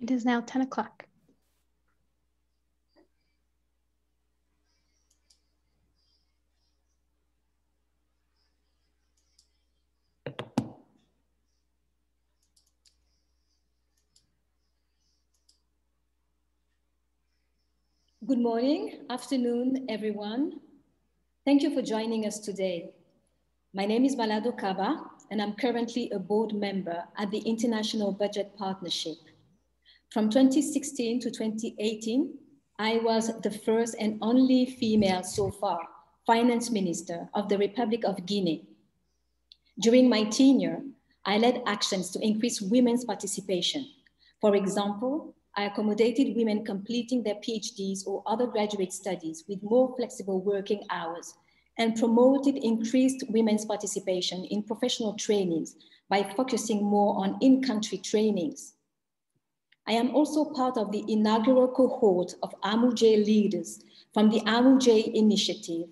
It is now 10 o'clock. Good morning, afternoon, everyone. Thank you for joining us today. My name is Malado Kaba, and I'm currently a board member at the International Budget Partnership. From 2016 to 2018, I was the first and only female so far finance minister of the Republic of Guinea. During my tenure, I led actions to increase women's participation. For example, I accommodated women completing their PhDs or other graduate studies with more flexible working hours and promoted increased women's participation in professional trainings by focusing more on in-country trainings. I am also part of the inaugural cohort of AMUJ leaders from the AMUJ Initiative,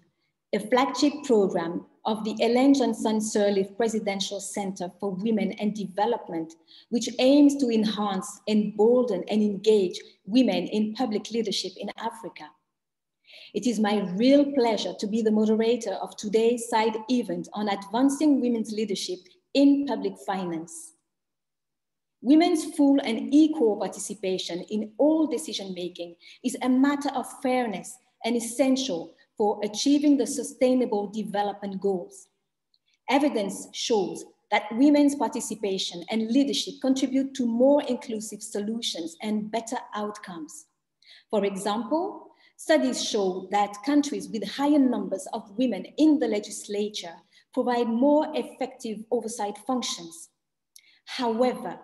a flagship program of the Ellen Johnson Sirleaf Presidential Center for Women and Development, which aims to enhance, embolden, and engage women in public leadership in Africa. It is my real pleasure to be the moderator of today's side event on advancing women's leadership in public finance. Women's full and equal participation in all decision-making is a matter of fairness and essential for achieving the Sustainable Development Goals. Evidence shows that women's participation and leadership contribute to more inclusive solutions and better outcomes. For example, studies show that countries with higher numbers of women in the legislature provide more effective oversight functions. However,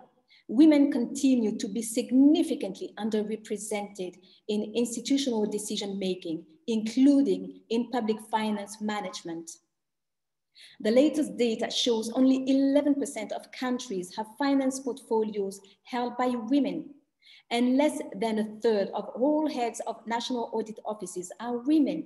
women continue to be significantly underrepresented in institutional decision-making, including in public finance management. The latest data shows only 11% of countries have finance portfolios held by women, and less than a third of all heads of national audit offices are women.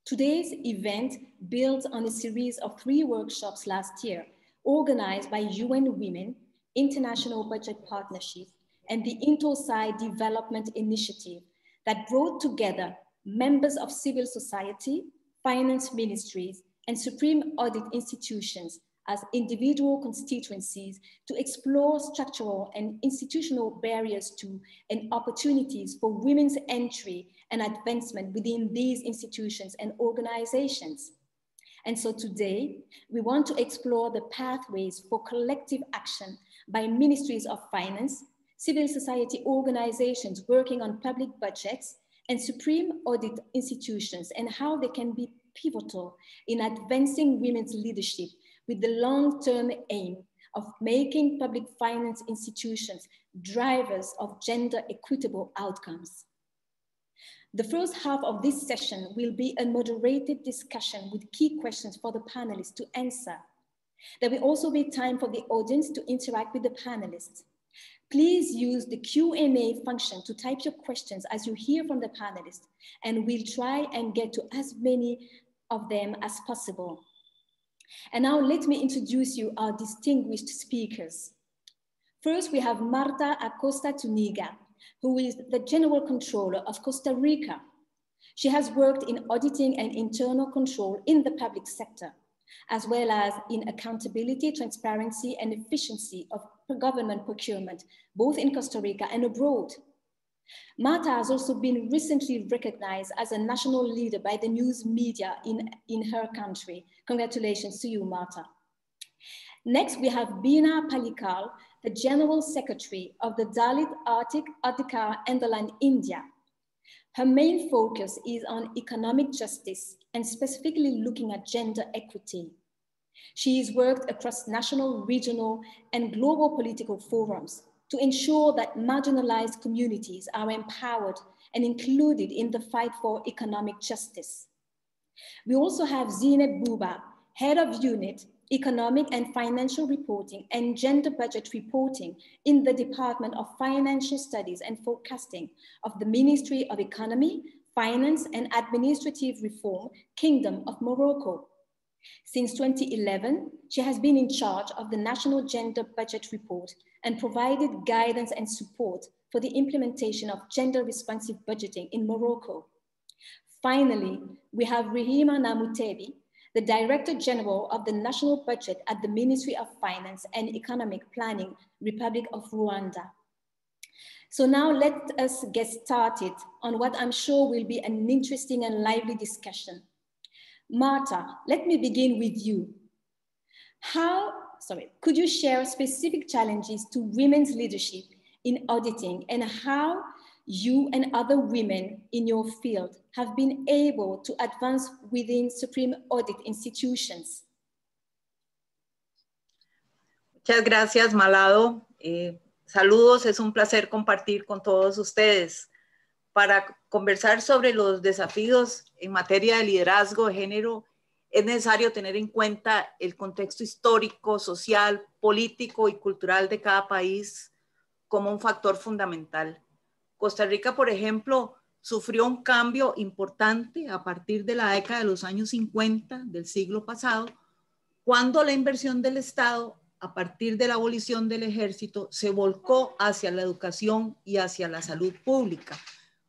Today's event builds on a series of 3 workshops last year, organized by UN Women, International Budget Partnership, and the INTOSAI Development Initiative that brought together members of civil society, finance ministries, and supreme audit institutions as individual constituencies to explore structural and institutional barriers to and opportunities for women's entry and advancement within these institutions and organizations. And so today, we want to explore the pathways for collective action by ministries of finance, civil society organizations working on public budgets, and supreme audit institutions, and how they can be pivotal in advancing women's leadership with the long-term aim of making public finance institutions drivers of gender equitable outcomes. The first half of this session will be a moderated discussion with key questions for the panelists to answer. There will also be time for the audience to interact with the panelists. Please use the Q&A function to type your questions as you hear from the panelists, and we'll try and get to as many of them as possible. And now let me introduce you our distinguished speakers. First, we have Marta Acosta Tuniga, who is the General Controller of Costa Rica. She has worked in auditing and internal control in the public sector, as well as in accountability, transparency, and efficiency of government procurement, both in Costa Rica and abroad. Marta has also been recently recognized as a national leader by the news media in her country. Congratulations to you, Marta. Next, we have Bina Palikal, the General Secretary of the Dalit, Arthik, Adhikar, Andolan, India. Her main focus is on economic justice and specifically looking at gender equity. She has worked across national, regional, and global political forums to ensure that marginalized communities are empowered and included in the fight for economic justice. We also have Zineb Bouba, Head of Unit, Economic and Financial Reporting and Gender Budget Reporting in the Department of Financial Studies and Forecasting of the Ministry of Economy, Finance and Administrative Reform, Kingdom of Morocco. Since 2011, she has been in charge of the National Gender Budget Report and provided guidance and support for the implementation of gender-responsive budgeting in Morocco. Finally, we have Rehima Namutebi, the Director General of the National Budget at the Ministry of Finance and Economic Planning, Republic of Rwanda. So now let us get started on what I'm sure will be an interesting and lively discussion. Marta, let me begin with you. Could you share specific challenges to women's leadership in auditing and how you and other women in your field have been able to advance within Supreme Audit institutions? Muchas gracias, Malado. Saludos, es un placer compartir con todos ustedes para conversar sobre los desafíos en materia de liderazgo de género. Es necesario tener en cuenta el contexto histórico, social, político y cultural de cada país como un factor fundamental. Costa Rica, por ejemplo, sufrió un cambio importante a partir de la década de los años 50 del siglo pasado, cuando la inversión del Estado, a partir de la abolición del ejército, se volcó hacia la educación y hacia la salud pública.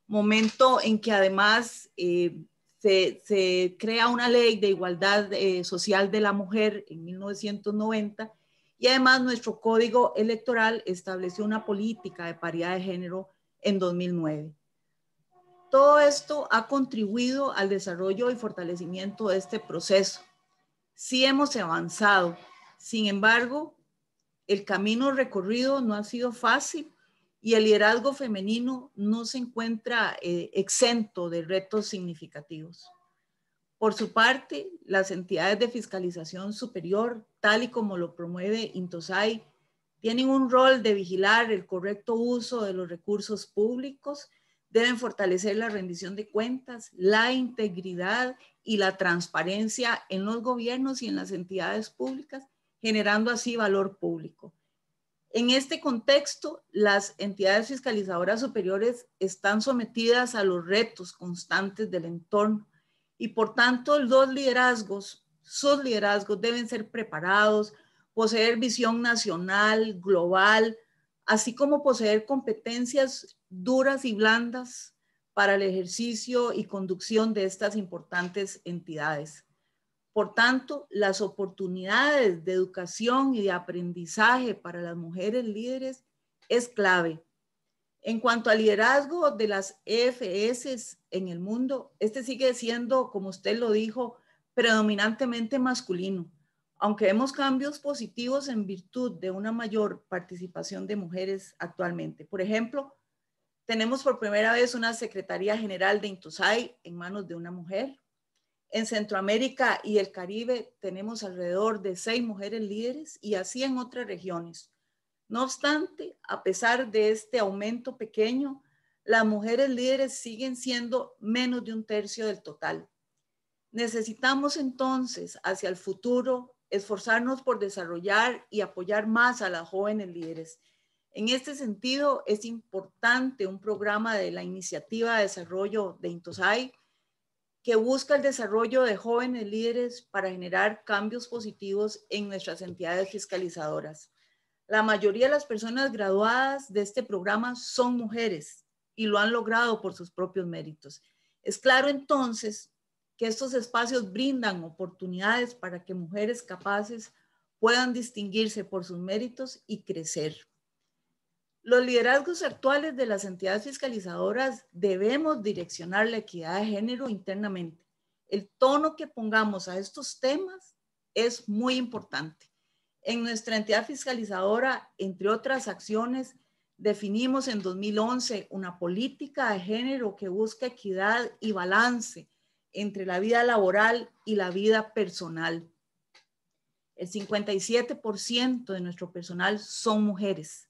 Momento en que además se crea una ley de igualdad social de la mujer en 1990 y además nuestro código electoral estableció una política de paridad de género en 2009. Todo esto ha contribuido al desarrollo y fortalecimiento de este proceso. Sí hemos avanzado, sin embargo, el camino recorrido no ha sido fácil y el liderazgo femenino no se encuentra exento de retos significativos. Por su parte, las entidades de fiscalización superior, tal y como lo promueve INTOSAI, tienen un rol de vigilar el correcto uso de los recursos públicos, deben fortalecer la rendición de cuentas, la integridad y la transparencia en los gobiernos y en las entidades públicas, generando así valor público. En este contexto, las entidades fiscalizadoras superiores están sometidas a los retos constantes del entorno y por tanto sus liderazgos deben ser preparados, poseer visión nacional, global, así como poseer competencias duras y blandas para el ejercicio y conducción de estas importantes entidades. Por tanto, las oportunidades de educación y de aprendizaje para las mujeres líderes es clave. En cuanto al liderazgo de las EFS en el mundo, este sigue siendo, como usted lo dijo, predominantemente masculino, aunque vemos cambios positivos en virtud de una mayor participación de mujeres actualmente. Por ejemplo, tenemos por primera vez una Secretaría General de INTOSAI en manos de una mujer. En Centroamérica y el Caribe tenemos alrededor de 6 mujeres líderes y así en otras regiones. No obstante, a pesar de este aumento pequeño, las mujeres líderes siguen siendo menos de 1/3 del total. Necesitamos entonces, hacia el futuro, esforzarnos por desarrollar y apoyar más a las jóvenes líderes. En este sentido, es importante un programa de la Iniciativa de Desarrollo de INTOSAI que busca el desarrollo de jóvenes líderes para generar cambios positivos en nuestras entidades fiscalizadoras. La mayoría de las personas graduadas de este programa son mujeres y lo han logrado por sus propios méritos. Es claro entonces que estos espacios brindan oportunidades para que mujeres capaces puedan distinguirse por sus méritos y crecer. Los liderazgos actuales de las entidades fiscalizadoras debemos direccionar la equidad de género internamente. El tono que pongamos a estos temas es muy importante. En nuestra entidad fiscalizadora, entre otras acciones, definimos en 2011 una política de género que busca equidad y balance entre la vida laboral y la vida personal. El 57% de nuestro personal son mujeres.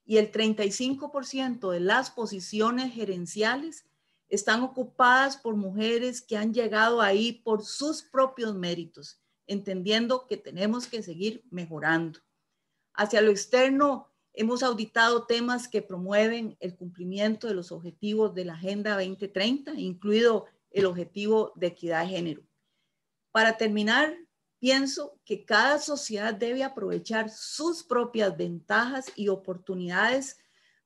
Y el 35% de las posiciones gerenciales están ocupadas por mujeres que han llegado ahí por sus propios méritos, entendiendo que tenemos que seguir mejorando. Hacia lo externo, hemos auditado temas que promueven el cumplimiento de los objetivos de la Agenda 2030, incluido el objetivo de equidad de género. Para terminar, pienso que cada sociedad debe aprovechar sus propias ventajas y oportunidades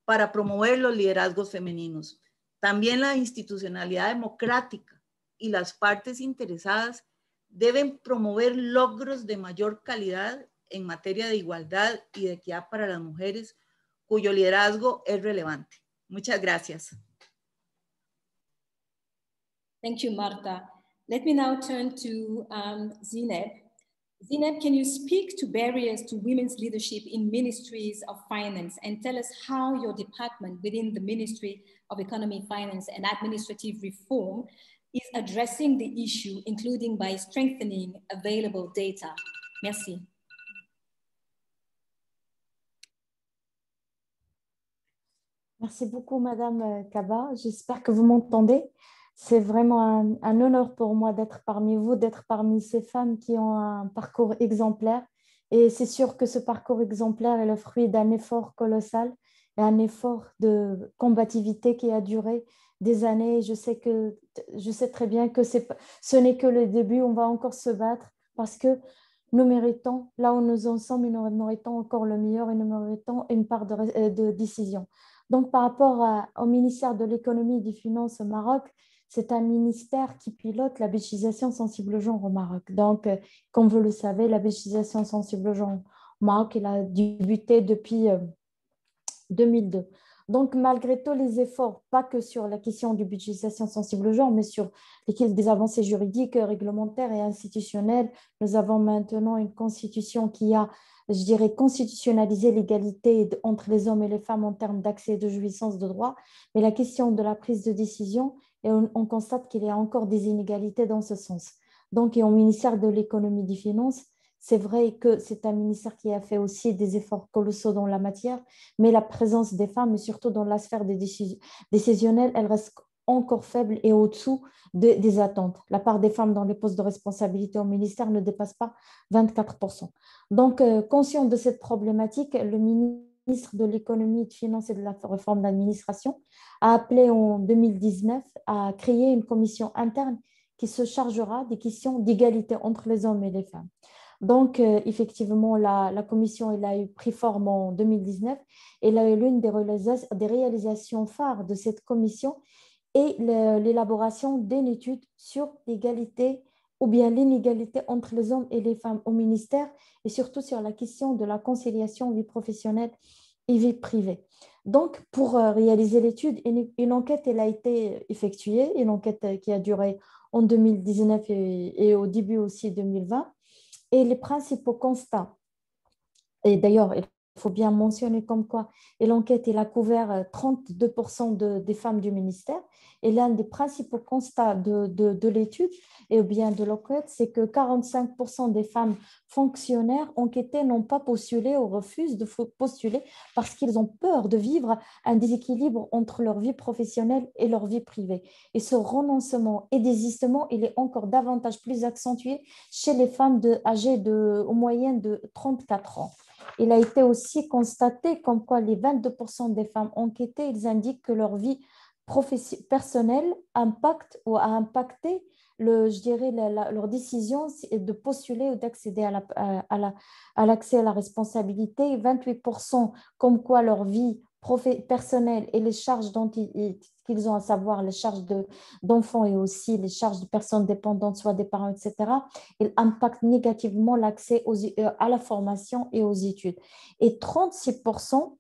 para promover los liderazgos femeninos. También la institucionalidad democrática y las partes interesadas deben promover logros de mayor calidad en materia de igualdad y de equidad para las mujeres, cuyo liderazgo es relevante. Muchas gracias. Thank you, Marta. Let me now turn to Zineb. Zineb, can you speak to barriers to women's leadership in ministries of finance and tell us how your department within the Ministry of Economy, Finance and Administrative Reform is addressing the issue, including by strengthening available data? Merci. Merci beaucoup, Madame Kaba. J'espère que vous m'entendez. C'est vraiment un honneur pour moi d'être parmi vous, d'être parmi ces femmes qui ont un parcours exemplaire. Et c'est sûr que ce parcours exemplaire est le fruit d'un effort colossal et un effort de combativité qui a duré des années. Je sais très bien que ce n'est que le début. On va encore se battre parce que nous méritons, là où nous en sommes, nous méritons encore le meilleur et nous méritons une part de décision. Donc, par rapport au ministère de l'économie et des finances au Maroc, c'est un ministère qui pilote la budgétisation sensible au genre au Maroc. Donc, comme vous le savez, la budgétisation sensible au genre au Maroc, elle a débuté depuis 2002. Donc, malgré tous les efforts, pas que sur la question de budgétisation sensible au genre, mais sur des avancées juridiques, réglementaires et institutionnelles, nous avons maintenant une constitution qui a, je dirais, constitutionnalisé l'égalité entre les hommes et les femmes en termes d'accès et de jouissance de droits. Mais la question de la prise de décision, et on constate qu'il y a encore des inégalités dans ce sens. Donc, et au ministère de l'économie et des finances, c'est vrai que c'est un ministère qui a fait aussi des efforts colossaux dans la matière, mais la présence des femmes, et surtout dans la sphère décisionnelle, elle reste encore faible et au-dessous des attentes. La part des femmes dans les postes de responsabilité au ministère ne dépasse pas 24%. Donc, conscient de cette problématique, le ministre de l'économie, de finances et de la réforme d'administration a appelé en 2019 à créer une commission interne qui se chargera des questions d'égalité entre les hommes et les femmes. Donc, effectivement, la commission elle a pris forme en 2019 et l'une des réalisations phares de cette commission est l'élaboration d'une étude sur l'égalité ou bien l'inégalité entre les hommes et les femmes au ministère et surtout sur la question de la conciliation vie professionnelle et vie privée. Donc, pour réaliser l'étude, une enquête elle a été effectuée, une enquête qui a duré en 2019 et au début aussi 2020. Et les principaux constats, et d'ailleurs, il faut bien mentionner comme quoi, et l'enquête il a couvert 32% des femmes du ministère, et l'un des principaux constats de l'étude, et bien de l'enquête, c'est que 45% des femmes fonctionnaires enquêtées n'ont pas postulé ou refusent de postuler parce qu'ils ont peur de vivre un déséquilibre entre leur vie professionnelle et leur vie privée. Et ce renoncement et désistement, il est encore davantage plus accentué chez les femmes âgées en moyenne de 34 ans. Il a été aussi constaté comme quoi les 22% des femmes enquêtées, ils indiquent que leur vie personnelle impacte ou a impacté je dirais, leur décision de postuler ou d'accéder à l'accès à la responsabilité. 28% comme quoi leur vie personnelle et les charges qu'ils ont, à savoir les charges d'enfants et aussi les charges de personnes dépendantes, soit des parents, etc., ils impactent négativement l'accès à la formation et aux études. Et 36%,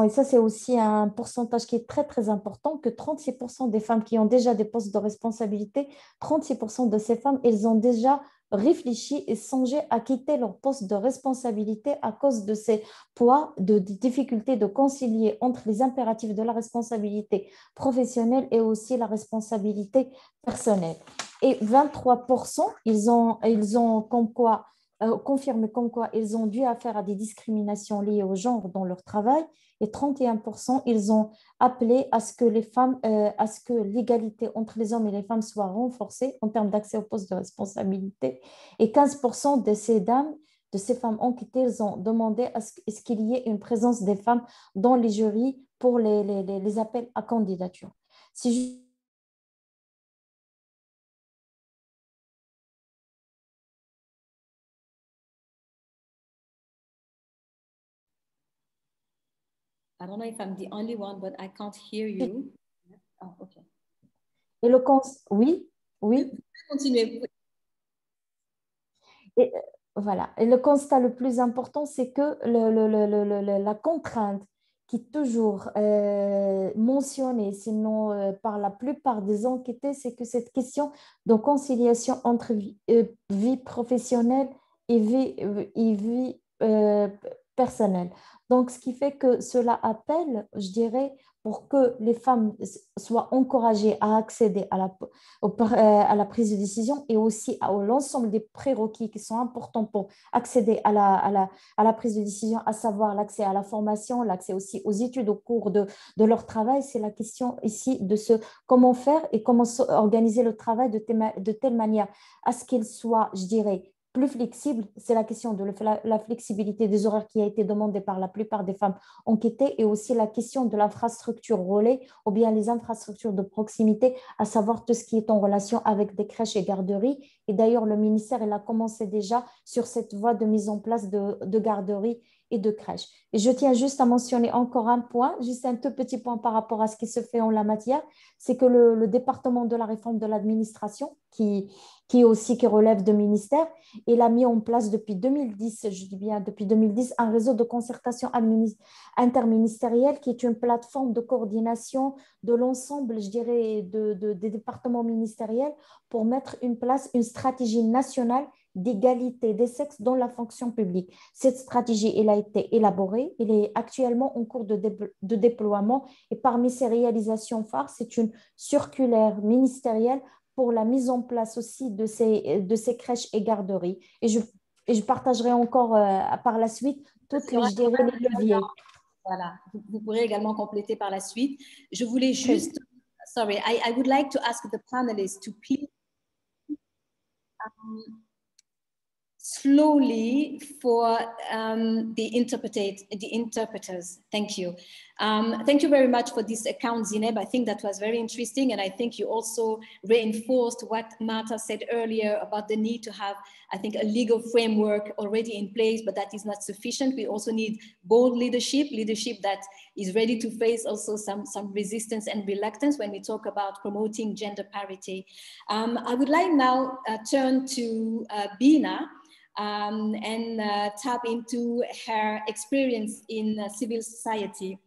et ça c'est aussi un pourcentage qui est très très important, que 36% des femmes qui ont déjà des postes de responsabilité, 36% de ces femmes, elles ont déjà réfléchi et songé à quitter leur poste de responsabilité à cause de ces poids, de difficultés de concilier entre les impératifs de la responsabilité professionnelle et aussi la responsabilité personnelle. Et 23%, ils ont comme quoi confirme comme quoi ils ont dû affaire à des discriminations liées au genre dans leur travail, et 31%, ils ont appelé à ce que l'égalité entre les hommes et les femmes soit renforcée en termes d'accès aux postes de responsabilité, et 15% de ces femmes enquêtées, elles ont demandé à ce qu'il y ait une présence des femmes dans les jurys pour les appels à candidature. Si I don't know if I'm the only one, but I can't hear you. Oh, okay. Et le oui, oui. Continuez. Et, voilà. Et le constat le plus important, c'est que la contrainte qui est toujours mentionnée, sinon par la plupart des enquêtés, c'est que cette question de conciliation entre vie professionnelle et vie personnelle. Donc, ce qui fait que cela appelle, je dirais, pour que les femmes soient encouragées à accéder à la prise de décision et aussi à l'ensemble des prérequis qui sont importants pour accéder à la prise de décision, à savoir l'accès à la formation, l'accès aussi aux études au cours de leur travail. C'est la question ici de comment faire et comment organiser le travail de telle manière à ce qu'il soit, je dirais, plus flexible. C'est la question de la flexibilité des horaires qui a été demandée par la plupart des femmes enquêtées et aussi la question de l'infrastructure relais ou bien les infrastructures de proximité, à savoir tout ce qui est en relation avec des crèches et garderies. Et d'ailleurs, le ministère il a commencé déjà sur cette voie de mise en place de garderies et de crèches. Et je tiens juste à mentionner encore un point, juste un tout petit point par rapport à ce qui se fait en la matière, c'est que le département de la réforme de l'administration, qui relève de ministère, il a mis en place depuis 2010, je dis bien depuis 2010, un réseau de concertation interministérielle qui est une plateforme de coordination de l'ensemble, je dirais, des départements ministériels pour mettre en place une stratégie nationale d'égalité des sexes dans la fonction publique. Cette stratégie, elle a été élaborée, elle est actuellement en cours de déploiement et parmi ses réalisations phares, c'est une circulaire ministérielle pour la mise en place aussi de ces crèches et garderies. Et je partagerai encore par la suite toutes les, je dirais, les leviers. Voilà, vous pourrez également compléter par la suite. Je voulais juste, sorry, I would like to ask the panelists to please slowly for the interpreters. Thank you. Thank you very much for this account, Zineb. I think that was very interesting. And I think you also reinforced what Marta said earlier about the need to have, I think, a legal framework already in place, but that is not sufficient. We also need bold leadership that is ready to face also some resistance and reluctance when we talk about promoting gender parity. I would like now turn to Bina, and tap into her experience in civil society.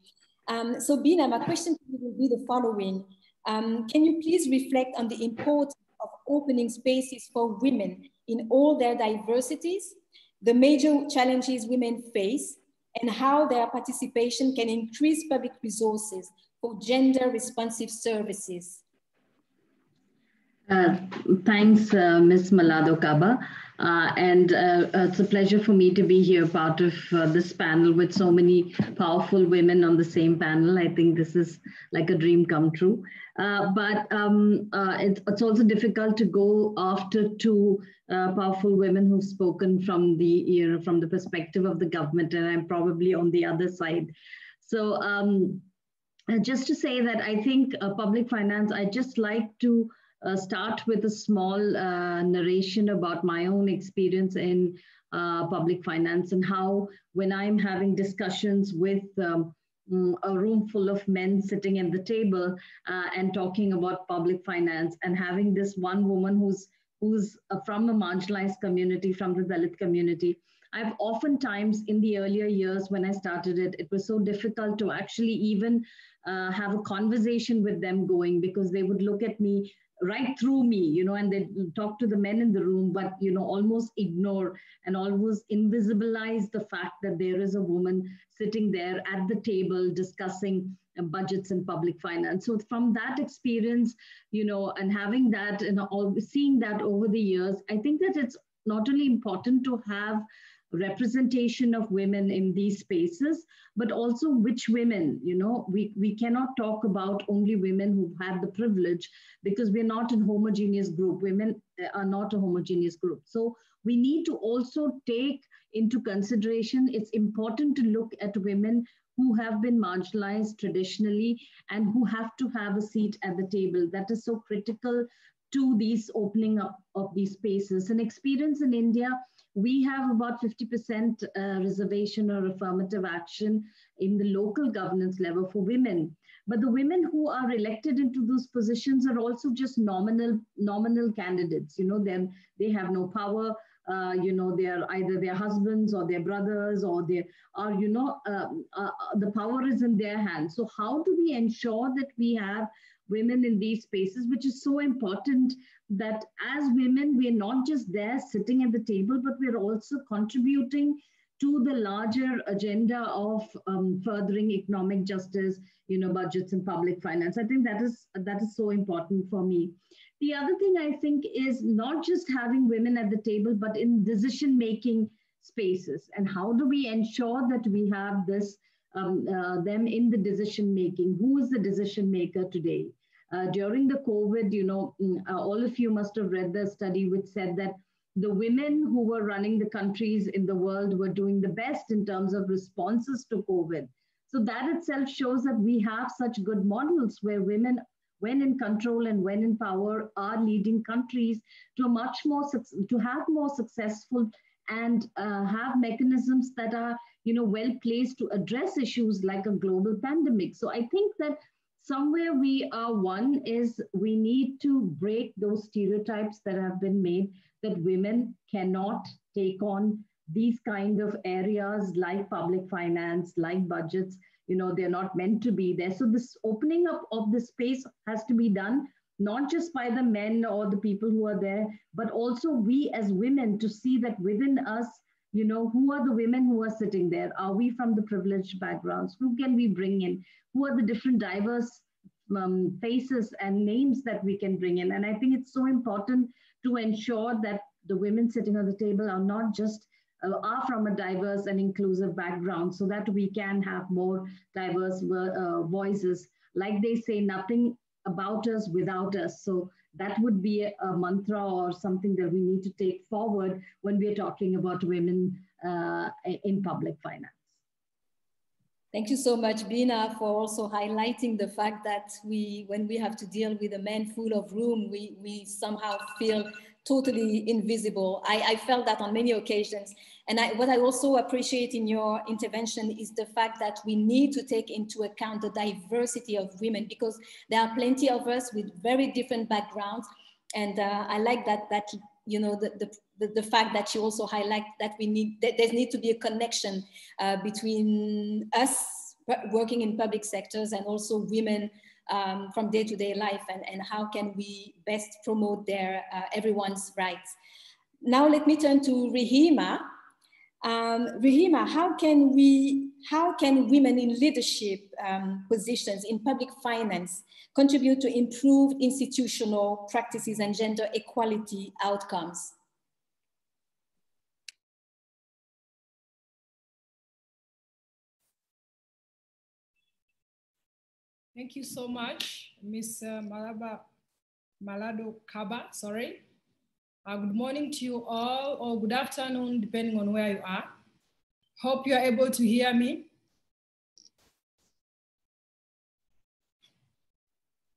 So Bina, my question to you will be the following. Can you please reflect on the importance of opening spaces for women in all their diversities, the major challenges women face, and how their participation can increase public resources for gender responsive services? Thanks, Ms. Malado Kaba. It's a pleasure for me to be here, part of this panel with so many powerful women on the same panel. I think this is like a dream come true. It's also difficult to go after two powerful women who've spoken from the perspective of the government, and I'm probably on the other side. So just to say that I think public finance, I just like to start with a small narration about my own experience in public finance and how when I'm having discussions with a room full of men sitting at the table and talking about public finance and having this one woman who's from a marginalized community, from the Dalit community. I've oftentimes in the earlier years when I started it was so difficult to actually even have a conversation with them going, because they would look at me right through me, and they'd talk to the men in the room, but, almost ignore and almost invisibilize the fact that there is a woman sitting there at the table discussing budgets and public finance. So from that experience, and having that and seeing that over the years, I think that it's not only important to have representation of women in these spaces, but also which women, we cannot talk about only women who've had the privilege, because we're not a homogeneous group. Women are not a homogeneous group. So we need to also take into consideration, it's important to look at women who have been marginalized traditionally and who have to have a seat at the table. That is so critical to these opening up of these spaces. An experience in India, we have about 50% reservation or affirmative action in the local governance level for women. But the women who are elected into those positions are also just nominal candidates. You know, they have no power. You know, they are either their husbands or their brothers, or they are, you know, the power is in their hands. So how do we ensure that we have women in these spaces, which is so important, that as women, we're not just there sitting at the table, but we're also contributing to the larger agenda of furthering economic justice, you know, budgets and public finance. I think that is so important for me. The other thing I think is not just having women at the table, but in decision-making spaces. And how do we ensure that we have this, them in the decision-making? Who is the decision maker today? During the COVID, you know, all of you must have read the study which said that the women who were running the countries in the world were doing the best in terms of responses to COVID. So that itself shows that we have such good models where women, when in control and when in power, are leading countries to have more successful and have mechanisms that are, you know, well placed to address issues like a global pandemic. So I think that somewhere we are one is we need to break those stereotypes that have been made that women cannot take on these kind of areas like public finance, like budgets. You know, they're not meant to be there. So this opening up of the space has to be done, not just by the men or the people who are there, but also we as women to see that within us, you know, who are the women who are sitting there? Are we from the privileged backgrounds? Who can we bring in? Who are the different diverse faces and names that we can bring in? And I think it's so important to ensure that the women sitting on the table are not just are from a diverse and inclusive background, so that we can have more diverse voices. Like they say, nothing about us without us. So that would be a mantra or something that we need to take forward when we're talking about women in public finance. Thank you so much, Bina, for also highlighting the fact that when we have to deal with a man full of room, we somehow feel totally invisible. I felt that on many occasions. And what I also appreciate in your intervention is the fact that we need to take into account the diversity of women, because there are plenty of us with very different backgrounds. And I like that you know, the fact that you also highlight that there needs to be a connection between us working in public sectors and also women from day-to-day life, and how can we best promote everyone's rights. Now let me turn to Rihima. Rihima, how can women in leadership positions in public finance contribute to improved institutional practices and gender equality outcomes? Thank you so much, Ms. Malado Kaba, sorry. Good morning to you all, or good afternoon, depending on where you are. Hope you are able to hear me.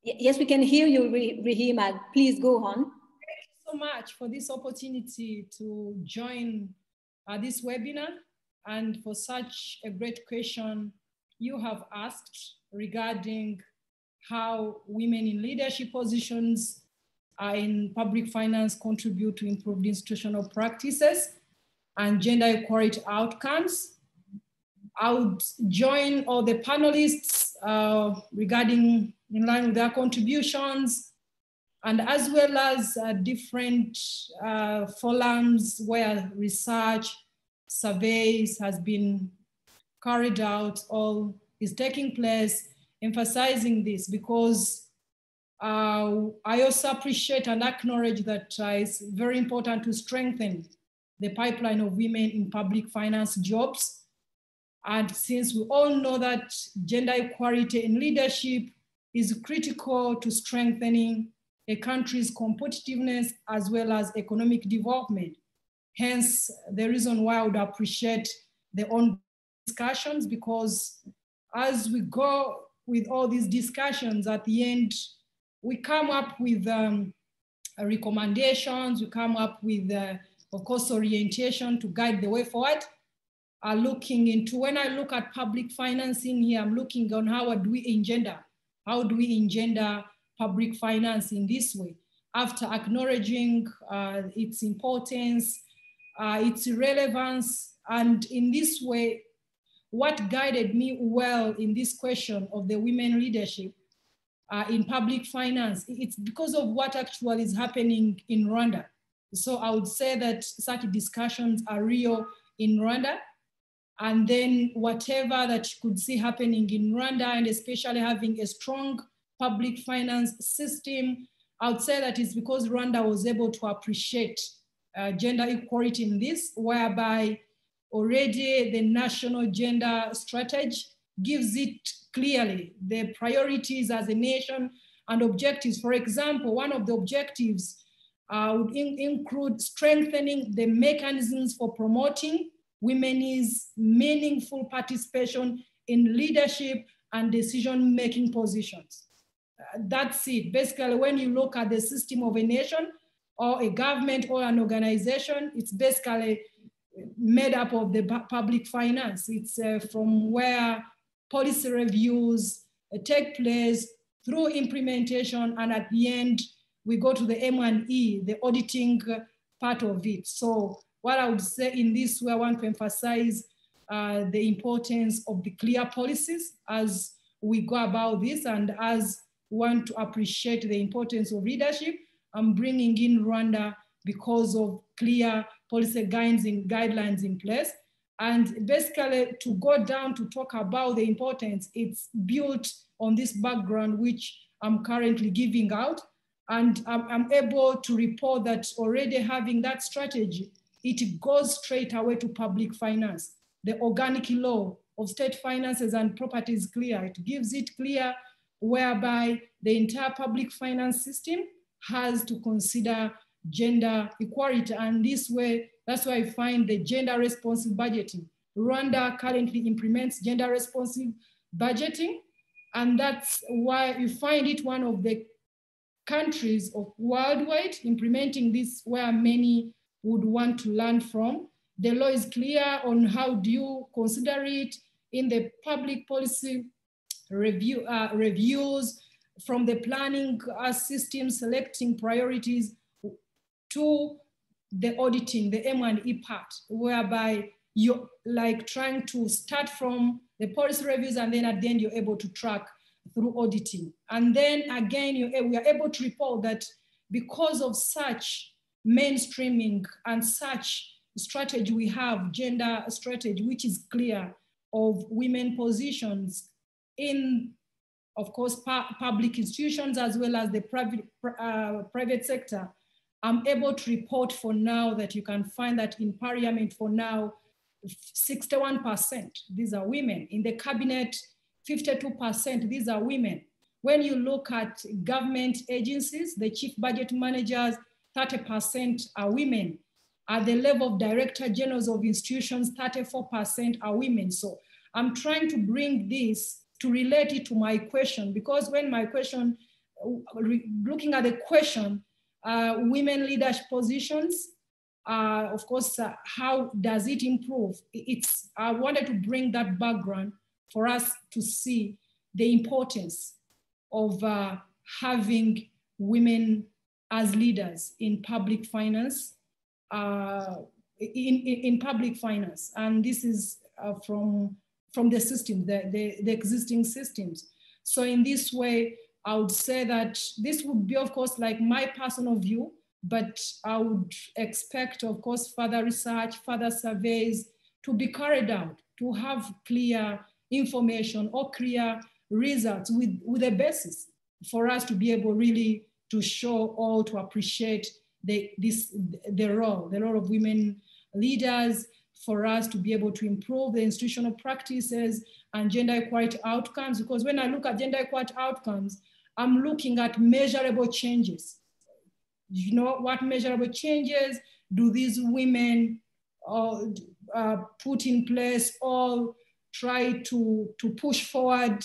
Yes, we can hear you, Rihima. Please go on. Thank you so much for this opportunity to join this webinar, and for such a great question you have asked regarding how women in leadership positions in public finance contribute to improved institutional practices and gender equality outcomes. I would join all the panelists regarding in line with their contributions, and as well as different forums where research, surveys has been carried out or is taking place, emphasizing this, because I also appreciate and acknowledge that it's very important to strengthen the pipeline of women in public finance jobs. And since we all know that gender equality in leadership is critical to strengthening a country's competitiveness as well as economic development. Hence, the reason why I would appreciate the ongoing discussions, because as we go with all these discussions, at the end, we come up with recommendations. We come up with, of course, orientation to guide the way forward. Looking into, when I look at public financing here, I'm looking on how do we engender public finance in this way, after acknowledging its importance, its relevance, and in this way, what guided me well in this question of the women leadership in public finance, it's because of what actually is happening in Rwanda. So I would say that such discussions are real in Rwanda. And then whatever that you could see happening in Rwanda, and especially having a strong public finance system, I would say that it's because Rwanda was able to appreciate gender equality in this, whereby already the national gender strategy gives it clearly the priorities as a nation and objectives. For example, one of the objectives would include strengthening the mechanisms for promoting women's meaningful participation in leadership and decision-making positions. That's it. Basically, when you look at the system of a nation or a government or an organization, it's basically made up of the public finance. It's from where policy reviews take place through implementation, and at the end, we go to the M&E, the auditing part of it. So what I would say in this way, I want to emphasize the importance of the clear policies as we go about this, and as we want to appreciate the importance of leadership. I'm bringing in Rwanda because of clear policy guidelines in place. And basically, to go down to talk about the importance, it's built on this background, which I'm currently giving out. And I'm able to report that already having that strategy, it goes straight away to public finance. The organic law of state finances and property is clear. It gives it clear, whereby the entire public finance system has to consider gender equality. And this way, that's why I find the gender responsive budgeting. Rwanda currently implements gender responsive budgeting. And that's why you find it one of the countries of worldwide implementing this, where many would want to learn from. The law is clear on how do you consider it in the public policy reviews, from the planning system, selecting priorities, to the auditing, the M&E part, whereby you're like trying to start from the policy reviews, and then at the end you're able to track through auditing. And then again, we are able to report that because of such mainstreaming and such strategy, we have gender strategy, which is clear, of women positions in, of course, public institutions as well as the private sector. I'm able to report for now that you can find that in parliament for now, 61%, these are women. In the cabinet, 52%, these are women. When you look at government agencies, the chief budget managers, 30% are women. At the level of director generals of institutions, 34% are women. So I'm trying to bring this to relate it to my question, because when my question, looking at the question, women leadership positions, of course, how does it improve? I wanted to bring that background for us to see the importance of having women as leaders in public finance, in public finance. And this is from the system, the existing systems. So in this way, I would say that this would be, of course, like my personal view, but I would expect, of course, further research, further surveys to be carried out, to have clear information or clear results with a basis for us to be able really to show or to appreciate the role of women leaders, for us to be able to improve the institutional practices and gender equality outcomes. Because when I look at gender equality outcomes, I'm looking at measurable changes. You know, what measurable changes do these women put in place or try to push forward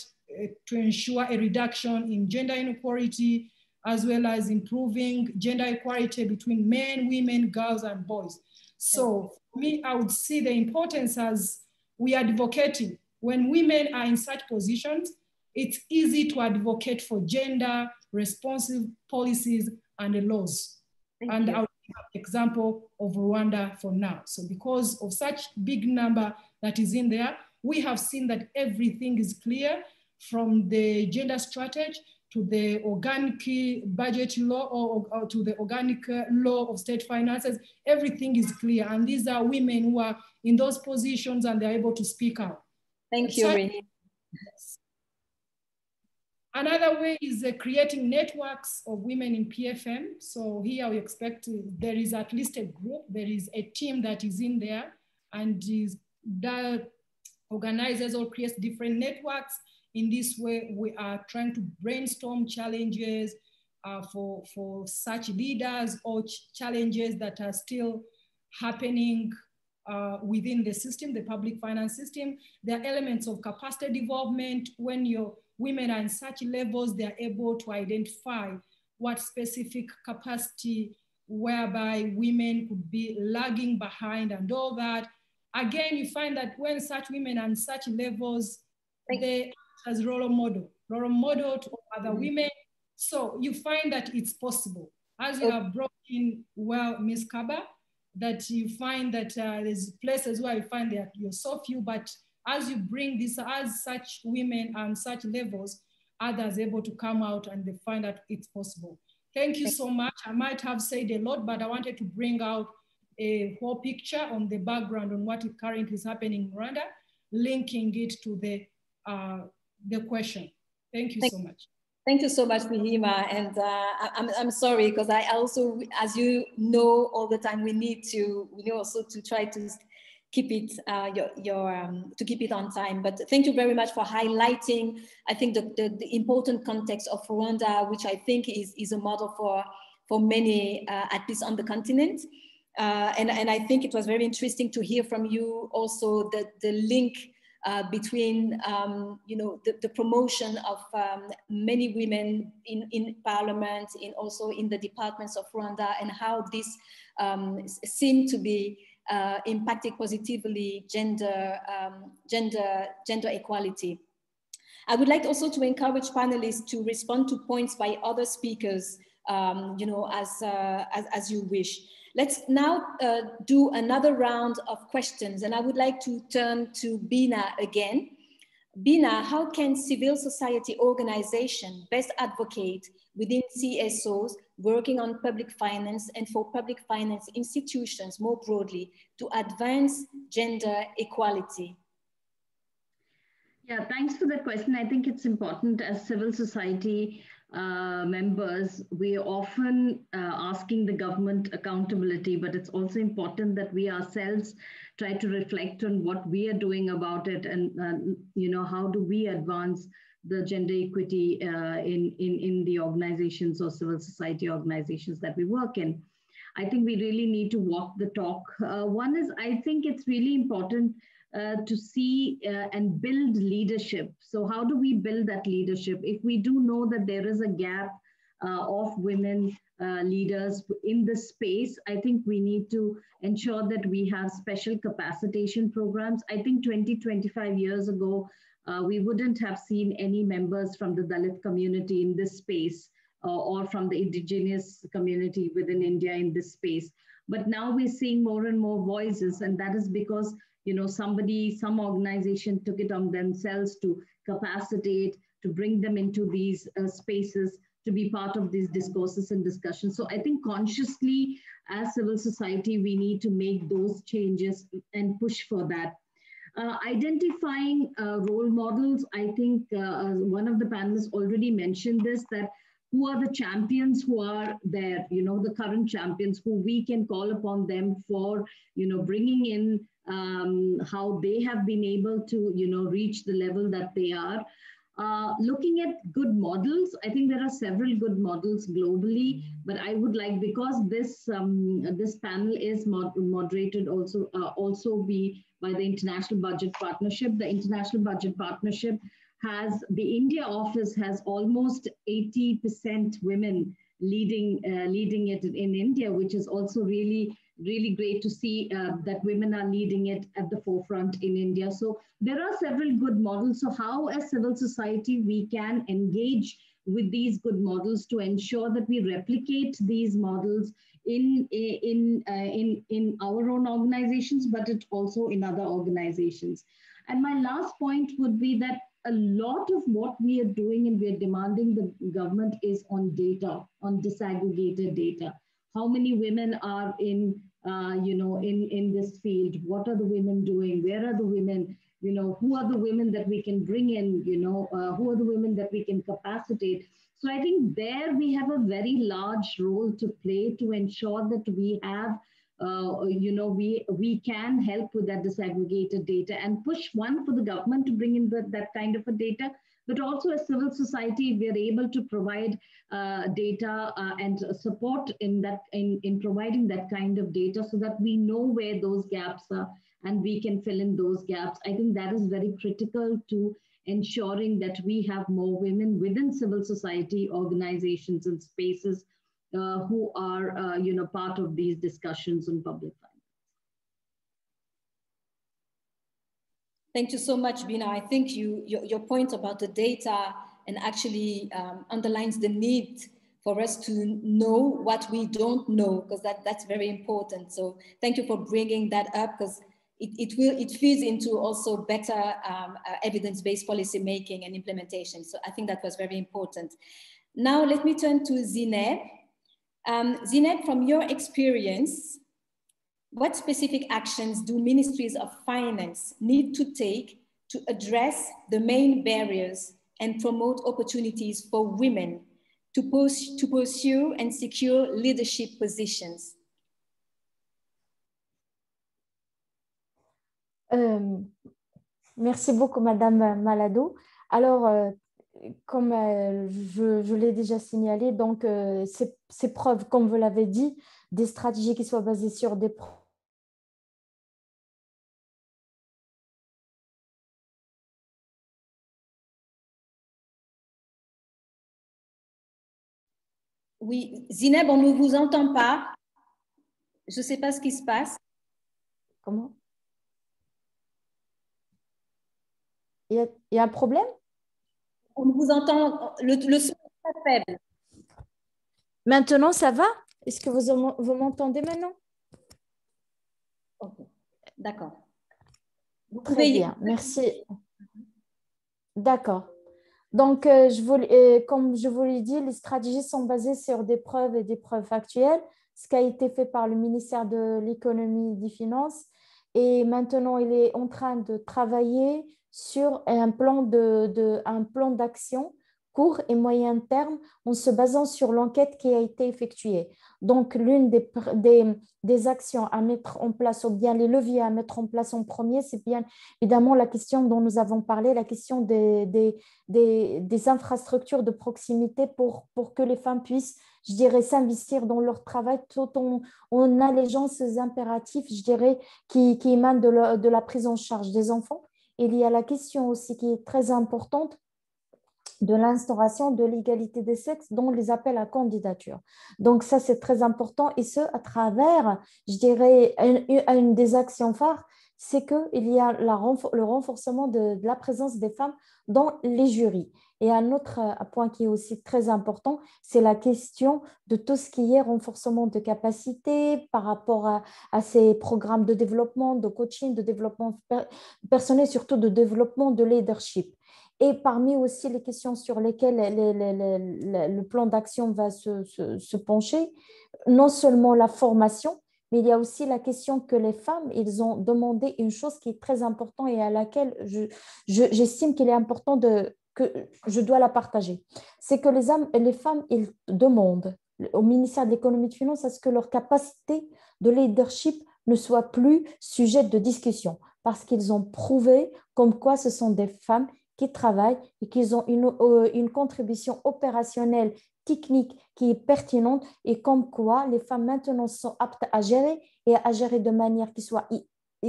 to ensure a reduction in gender inequality as well as improving gender equality between men, women, girls, and boys. So for me, I would see the importance as we are advocating. When women are in such positions, it's easy to advocate for gender responsive policies and the laws. And I'll give an example of Rwanda for now. So because of such big number that is in there, we have seen that everything is clear, from the gender strategy to the organic budget law or to the organic law of state finances. Everything is clear. And these are women who are in those positions and they're able to speak out. Thank you, Rini. Another way is creating networks of women in PFM. So here we expect there is at least a group, there is a team that is in there and that organizes or creates different networks. In this way, we are trying to brainstorm challenges for such leaders or challenges that are still happening within the system, the public finance system. There are elements of capacity development. When your women are in such levels, they are able to identify what specific capacity whereby women could be lagging behind and all that. Again, you find that when such women are in such levels, they act as role model to other women. So you find that it's possible. As you have brought in, well, Ms. Kaba, that you find that there's places where you find that you're so few, but as you bring this, as such women and such levels, others able to come out and they find that it's possible. Thank you so much. I might have said a lot, but I wanted to bring out a whole picture on the background on what currently is happening in Rwanda, linking it to the question. Thank you so much. Thank you so much, Mihima. And I'm sorry, because I also, as you know, all the time, we need also to try to keep it to keep it on time. But thank you very much for highlighting, I think, the important context of Rwanda, which I think is a model for many, at least on the continent. And I think it was very interesting to hear from you also the link between the promotion of many women in parliament, also in the departments of Rwanda, and how this seemed to be impacting positively gender equality. I would like also to encourage panelists to respond to points by other speakers, as you wish. Let's now do another round of questions, and I would like to turn to Bina again. Bina, how can civil society organization best advocate within CSOs working on public finance and for public finance institutions more broadly to advance gender equality? Yeah, thanks for that question. I think it's important as civil society members, we are often asking the government accountability, but it's also important that we ourselves try to reflect on what we are doing about it, and how do we advance the gender equity in the organizations or civil society organizations that we work in. I think we really need to walk the talk. One is, I think it's really important to see and build leadership. So how do we build that leadership? If we do know that there is a gap of women leaders in the space, I think we need to ensure that we have special capacitation programs. I think 25 years ago, we wouldn't have seen any members from the Dalit community in this space or from the indigenous community within India in this space. But now we're seeing more and more voices, and that is because some organization took it on themselves to capacitate, to bring them into these spaces, to be part of these discourses and discussions. So I think consciously as civil society, we need to make those changes and push for that. Identifying role models, I think one of the panelists already mentioned this, that who are the champions who are there, the current champions who we can call upon them for, bringing in how they have been able to, reach the level that they are. Looking at good models, I think there are several good models globally, but I would like, because this panel is moderated also by the International Budget Partnership. The International Budget Partnership the India office has almost 80% women leading it in India, which is also really great to see that women are leading it at the forefront in India. So there are several good models. So how as civil society we can engage with these good models to ensure that we replicate these models in our own organizations, but it also in other organizations. And my last point would be that a lot of what we are doing and we are demanding the government is on data, on disaggregated data. How many women are in this field? What are the women doing? Where are the women? Who are the women that we can bring in? Who are the women that we can capacitate? So I think there we have a very large role to play to ensure that we have, we can help with that disaggregated data and push one for the government to bring in that kind of a data, but also as civil society, we are able to provide data and support in providing that kind of data so that we know where those gaps are and we can fill in those gaps. I think that is very critical to ensuring that we have more women within civil society organizations and spaces who are part of these discussions on public finance. Thank you so much, Bina. I think your point about the data and actually underlines the need for us to know what we don't know, because that's very important. So thank you for bringing that up, because it feeds into also better evidence-based policy making and implementation. So I think that was very important. Now let me turn to Zineb. Zineb, from your experience, what specific actions do ministries of finance need to take to address the main barriers and promote opportunities for women to pursue and secure leadership positions? Merci beaucoup, Madame Malado. Alors, comme je l'ai déjà signalé, donc ces preuves, comme vous l'avez dit, des stratégies qui soient basées sur des preuves. Oui, Zineb, on ne vous entend pas. Je ne sais pas ce qui se passe. Comment? Il y a un problème? On vous entend, le son est très faible. Maintenant, ça va? Est-ce que vous m'entendez maintenant? Okay. D'accord. Très bien, merci. D'accord. Donc, comme je vous l'ai dit, les stratégies sont basées sur des preuves et des preuves factuelles, ce qui a été fait par le ministère de l'Économie et des Finances. Et maintenant, il est en train de travailler sur un plan d'action court et moyen terme en se basant sur l'enquête qui a été effectuée. Donc, l'une des actions à mettre en place, ou bien les leviers à mettre en place en premier, c'est bien évidemment la question dont nous avons parlé, la question des infrastructures de proximité pour que les femmes puissent, je dirais, s'investir dans leur travail tout en allégeant ces impératifs, je dirais, qui émanent de la prise en charge des enfants. Il y a la question aussi qui est très importante de l'instauration de l'égalité des sexes dans les appels à candidature. Donc ça, c'est très important, et ce, à travers, je dirais, une des actions phares, c'est qu'il y a le renforcement de la présence des femmes dans les jurys. Et un autre point qui est aussi très important, c'est la question de tout ce qui est renforcement de capacité par rapport à ces programmes de développement, de coaching, de développement personnel, surtout de développement de leadership. Et parmi aussi les questions sur lesquelles le plan d'action va se pencher, non seulement la formation, mais il y a aussi la question que les femmes, ils ont demandé une chose qui est très importante et à laquelle j'estime qu'il est important que je dois la partager. C'est que les femmes, ils demandent au ministère de l'Économie et des Finances à ce que leur capacité de leadership ne soit plus sujet de discussion, parce qu'ils ont prouvé comme quoi ce sont des femmes qui travaillent et qui ont une contribution opérationnelle, technique qui est pertinente, et comme quoi les femmes maintenant sont aptes à gérer et à gérer de manière qui soit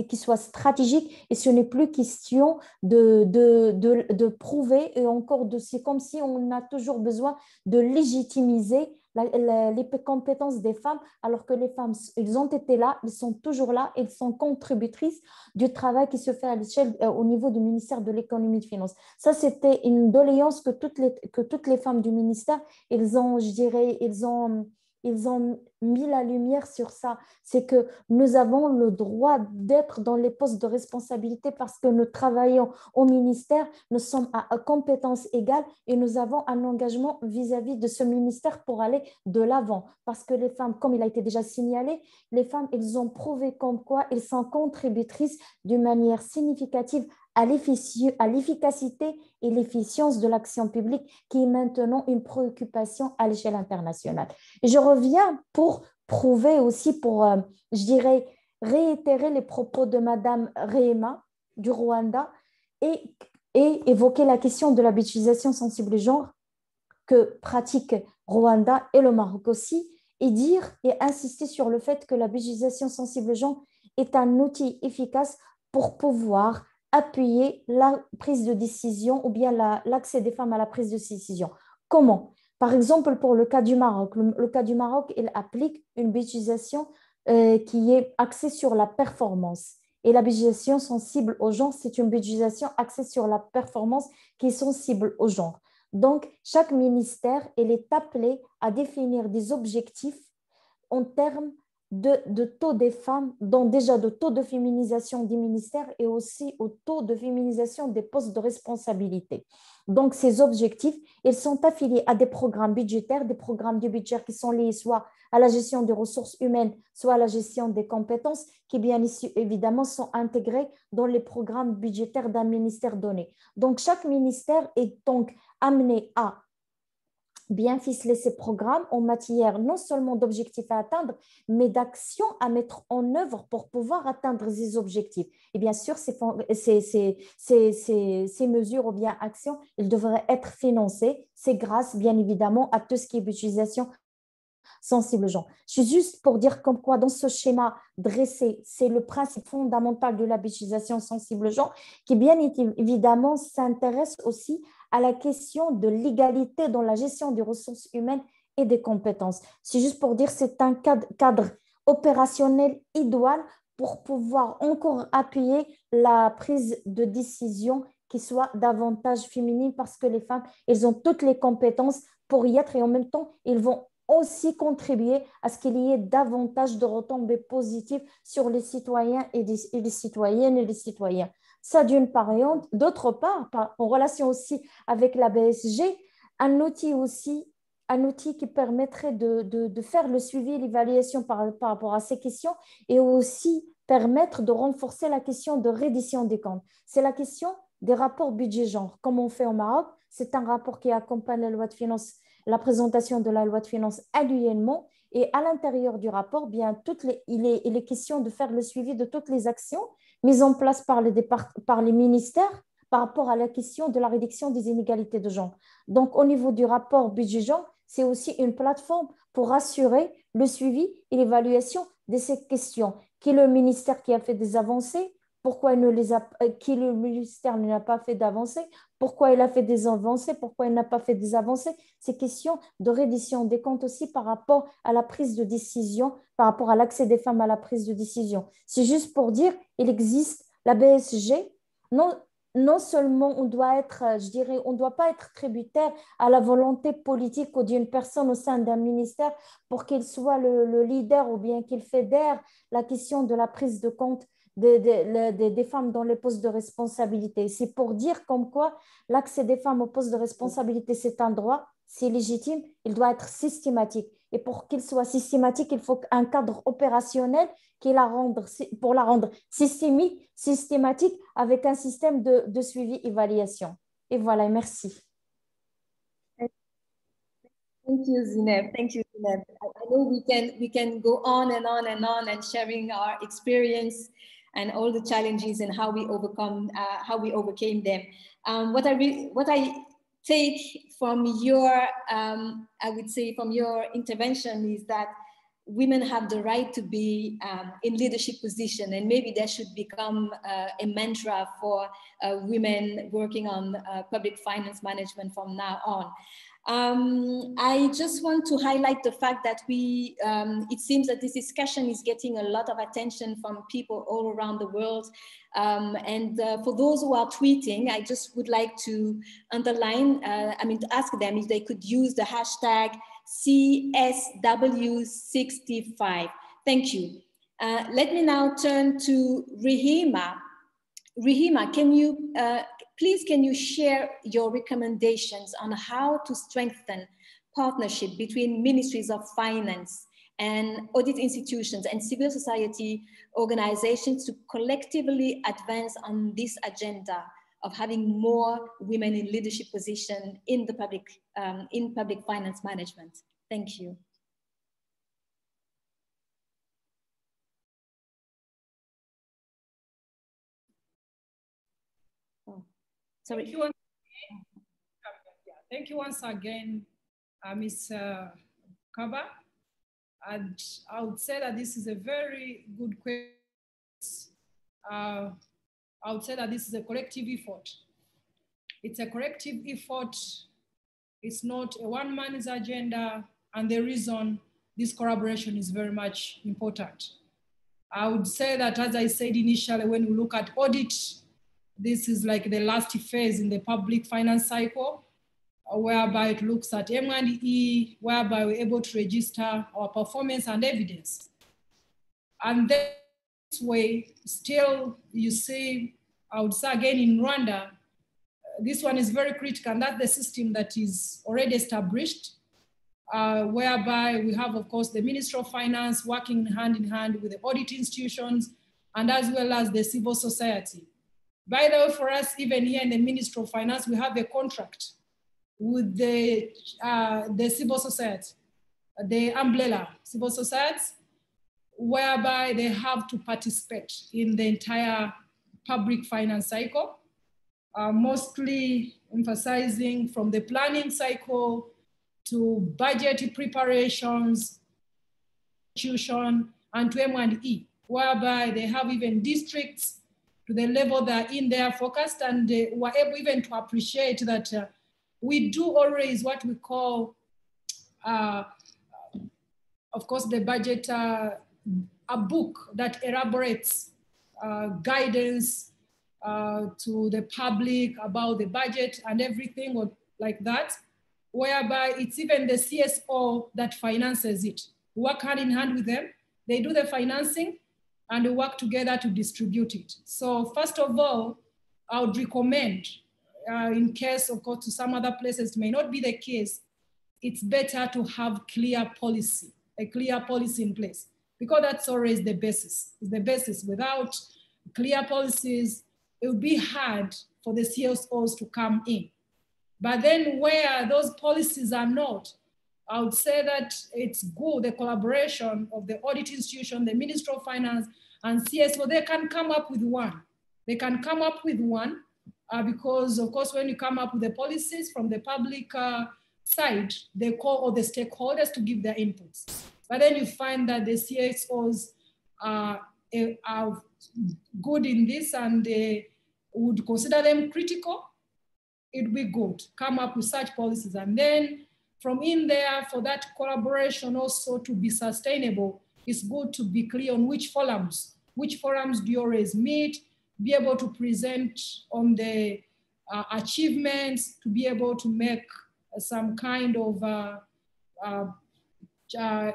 qui soit stratégique, et ce n'est plus question de prouver, et encore c'est comme si on a toujours besoin de légitimiser les compétences des femmes, alors que les femmes, elles ont été là, elles sont toujours là, elles sont contributrices du travail qui se fait à l'échelle au niveau du ministère de l'économie et des finances. Ça, c'était une doléance que toutes les femmes du ministère, elles ont, je dirais, ils ont mis la lumière sur ça. C'est que nous avons le droit d'être dans les postes de responsabilité parce que nous travaillons au ministère, nous sommes à compétences égales et nous avons un engagement vis-à-vis de ce ministère pour aller de l'avant. Parce que les femmes, comme il a été déjà signalé, les femmes, elles ont prouvé comme quoi elles sont contributrices d'une manière significative à l'efficacité et l'efficience de l'action publique, qui est maintenant une préoccupation à l'échelle internationale. Et je reviens pour prouver aussi, je dirais, réitérer les propos de Madame Rehema du Rwanda et évoquer la question de la budgétisation sensible genre que pratique Rwanda et le Maroc aussi, et dire et insister sur le fait que la budgétisation sensible genre est un outil efficace pour pouvoir appuyer la prise de décision ou bien l'accès des femmes à la prise de décision. Comment? Par exemple, pour le cas du Maroc, le cas du Maroc, il applique une budgétisation qui est axée sur la performance. Et la budgétisation sensible au genre, c'est une budgétisation axée sur la performance qui est sensible au genre. Donc, chaque ministère, il est appelé à définir des objectifs en termes de taux des femmes, donc déjà de taux de féminisation des ministères et aussi au taux de féminisation des postes de responsabilité. Donc, ces objectifs, ils sont affiliés à des programmes budgétaires, des programmes du budget qui sont liés soit à la gestion des ressources humaines, soit à la gestion des compétences, qui bien évidemment sont intégrés dans les programmes budgétaires d'un ministère donné. Donc, chaque ministère est donc amené à bien ficeler ces programmes en matière non seulement d'objectifs à atteindre, mais d'actions à mettre en œuvre pour pouvoir atteindre ces objectifs. Et bien sûr, ces mesures ou bien actions, elles devraient être financées. C'est grâce, bien évidemment, à tout ce qui est budgétisation sensible genre. Je suis juste pour dire comme quoi dans ce schéma dressé, c'est le principe fondamental de la budgétisation sensible genre qui bien évidemment s'intéresse aussi à la question de l'égalité dans la gestion des ressources humaines et des compétences. C'est juste pour dire que c'est un cadre opérationnel idoine pour pouvoir encore appuyer la prise de décision qui soit davantage féminine parce que les femmes, elles ont toutes les compétences pour y être et en même temps, ils vont aussi contribuer à ce qu'il y ait davantage de retombées positives sur les citoyens et les citoyennes et les citoyens. Ça d'une part. Et d'autre part, en relation aussi avec la BSG, un outil qui permettrait de faire le suivi et l'évaluation par rapport à ces questions et aussi permettre de renforcer la question de reddition des comptes. C'est la question des rapports budget-genre. Comme on fait au Maroc, c'est un rapport qui accompagne la loi de finances, la présentation de la loi de finances annuellement. Et à l'intérieur du rapport, bien, il est question de faire le suivi de toutes les actions mises en place par les ministères par rapport à la question de la réduction des inégalités de genre. Donc, au niveau du rapport budget-genre, c'est aussi une plateforme pour assurer le suivi et l'évaluation de ces questions. Qui est le ministère qui a fait des avancées? Pourquoi qui le ministère n'a pas fait d'avancées? Pourquoi il a fait des avancées? Pourquoi il n'a pas fait des avancées? Ces questions de reddition des comptes aussi par rapport à la prise de décision, par rapport à l'accès des femmes à la prise de décision. C'est juste pour dire, il existe la BSG. Non seulement on doit pas être tributaire à la volonté politique d'une personne au sein d'un ministère pour qu'il soit le leader ou bien qu'il fédère la question de la prise de compte des femmes dans les postes de responsabilité. C'est pour dire comme quoi l'accès des femmes aux postes de responsabilité, c'est un droit, c'est légitime, il doit être systématique. Et pour qu'il soit systématique, il faut un cadre opérationnel pour la rendre systématique avec un système de suivi-évaluation. Et voilà, merci. Thank you, Zineb. Thank you, Zineb. I know we can go on and on and on and sharing our experience and all the challenges and how we overcame them. What I take from your, I would say from your intervention is that women have the right to be in leadership position, and maybe that should become a mantra for women working on public finance management from now on. I just want to highlight the fact that it seems that this discussion is getting a lot of attention from people all around the world. For those who are tweeting, I just would like to underline, to ask them if they could use the hashtag CSW65. Thank you. Let me now turn to Rihima. Rihima, please can you share your recommendations on how to strengthen partnership between ministries of finance and audit institutions and civil society organizations to collectively advance on this agenda of having more women in leadership position in the public finance management? Thank you. Oh, sorry. Thank you once again, Ms. Kaba. And I would say that this is a very good question. I would say that this is a collective effort. It's a collective effort. It's not a one-man's agenda, and the reason this collaboration is very much important. I would say that, as I said initially, when we look at audit, this is like the last phase in the public finance cycle, whereby it looks at M&E, whereby we're able to register our performance and evidence. And then this way, still, you see, I would say again in Rwanda, this one is very critical, and that's the system that is already established, whereby we have, of course, the Ministry of Finance working hand in hand with the audit institutions, and as well as the civil society. By the way, for us, even here in the Ministry of Finance, we have a contract with the civil society, the umbrella civil society, whereby they have to participate in the entire public finance cycle, mostly emphasizing from the planning cycle to budget preparations, and to M&E, whereby they have even districts to the level that are in their focus, and we're able even to appreciate that we do always what we call, of course, the budget, a book that elaborates guidance to the public about the budget and everything like that, whereby it's even the CSO that finances it. We work hand in hand with them. They do the financing and we work together to distribute it. So first of all, I would recommend, in case, of course, to some other places it may not be the case, it's better to have clear policy, a clear policy in place, because that's always the basis. It's the basis. Without clear policies, it would be hard for the CSOs to come in. But then where those policies are not, I would say that it's good, the collaboration of the audit institution, the Ministry of Finance and CSO, they can come up with one. They can come up with one because, of course, when you come up with the policies from the public side, they call all the stakeholders to give their inputs. But then you find that the CSOs are good in this and they would consider them critical. It'd be good, come up with such policies. And then from in there, for that collaboration also to be sustainable, it's good to be clear on which forums do you always meet, be able to present on the achievements, to be able to make some kind of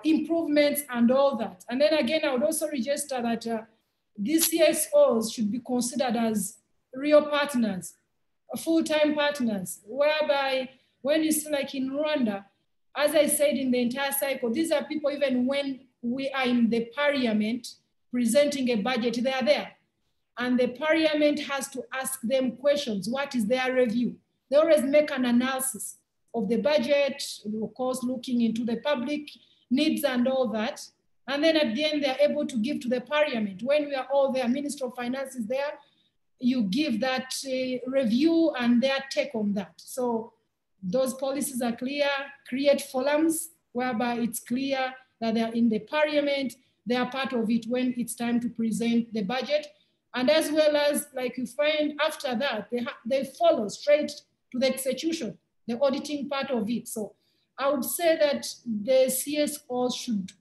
improvements and all that. And then again, I would also register that these CSOs should be considered as real partners, full-time partners, whereby when you see like in Rwanda, as I said in the entire cycle, these are people, even when we are in the parliament presenting a budget, they are there. And the parliament has to ask them questions. What is their review? They always make an analysis of the budget, of course, looking into the public needs and all that. And then at the end, they're able to give to the parliament. When we are all there, Minister of Finance is there, you give that review and their take on that. So those policies are clear, create forums whereby it's clear that they are in the parliament, they are part of it when it's time to present the budget. And as well as, like you find after that, they follow straight to the execution, the auditing part of it. So I would say that the CSOs should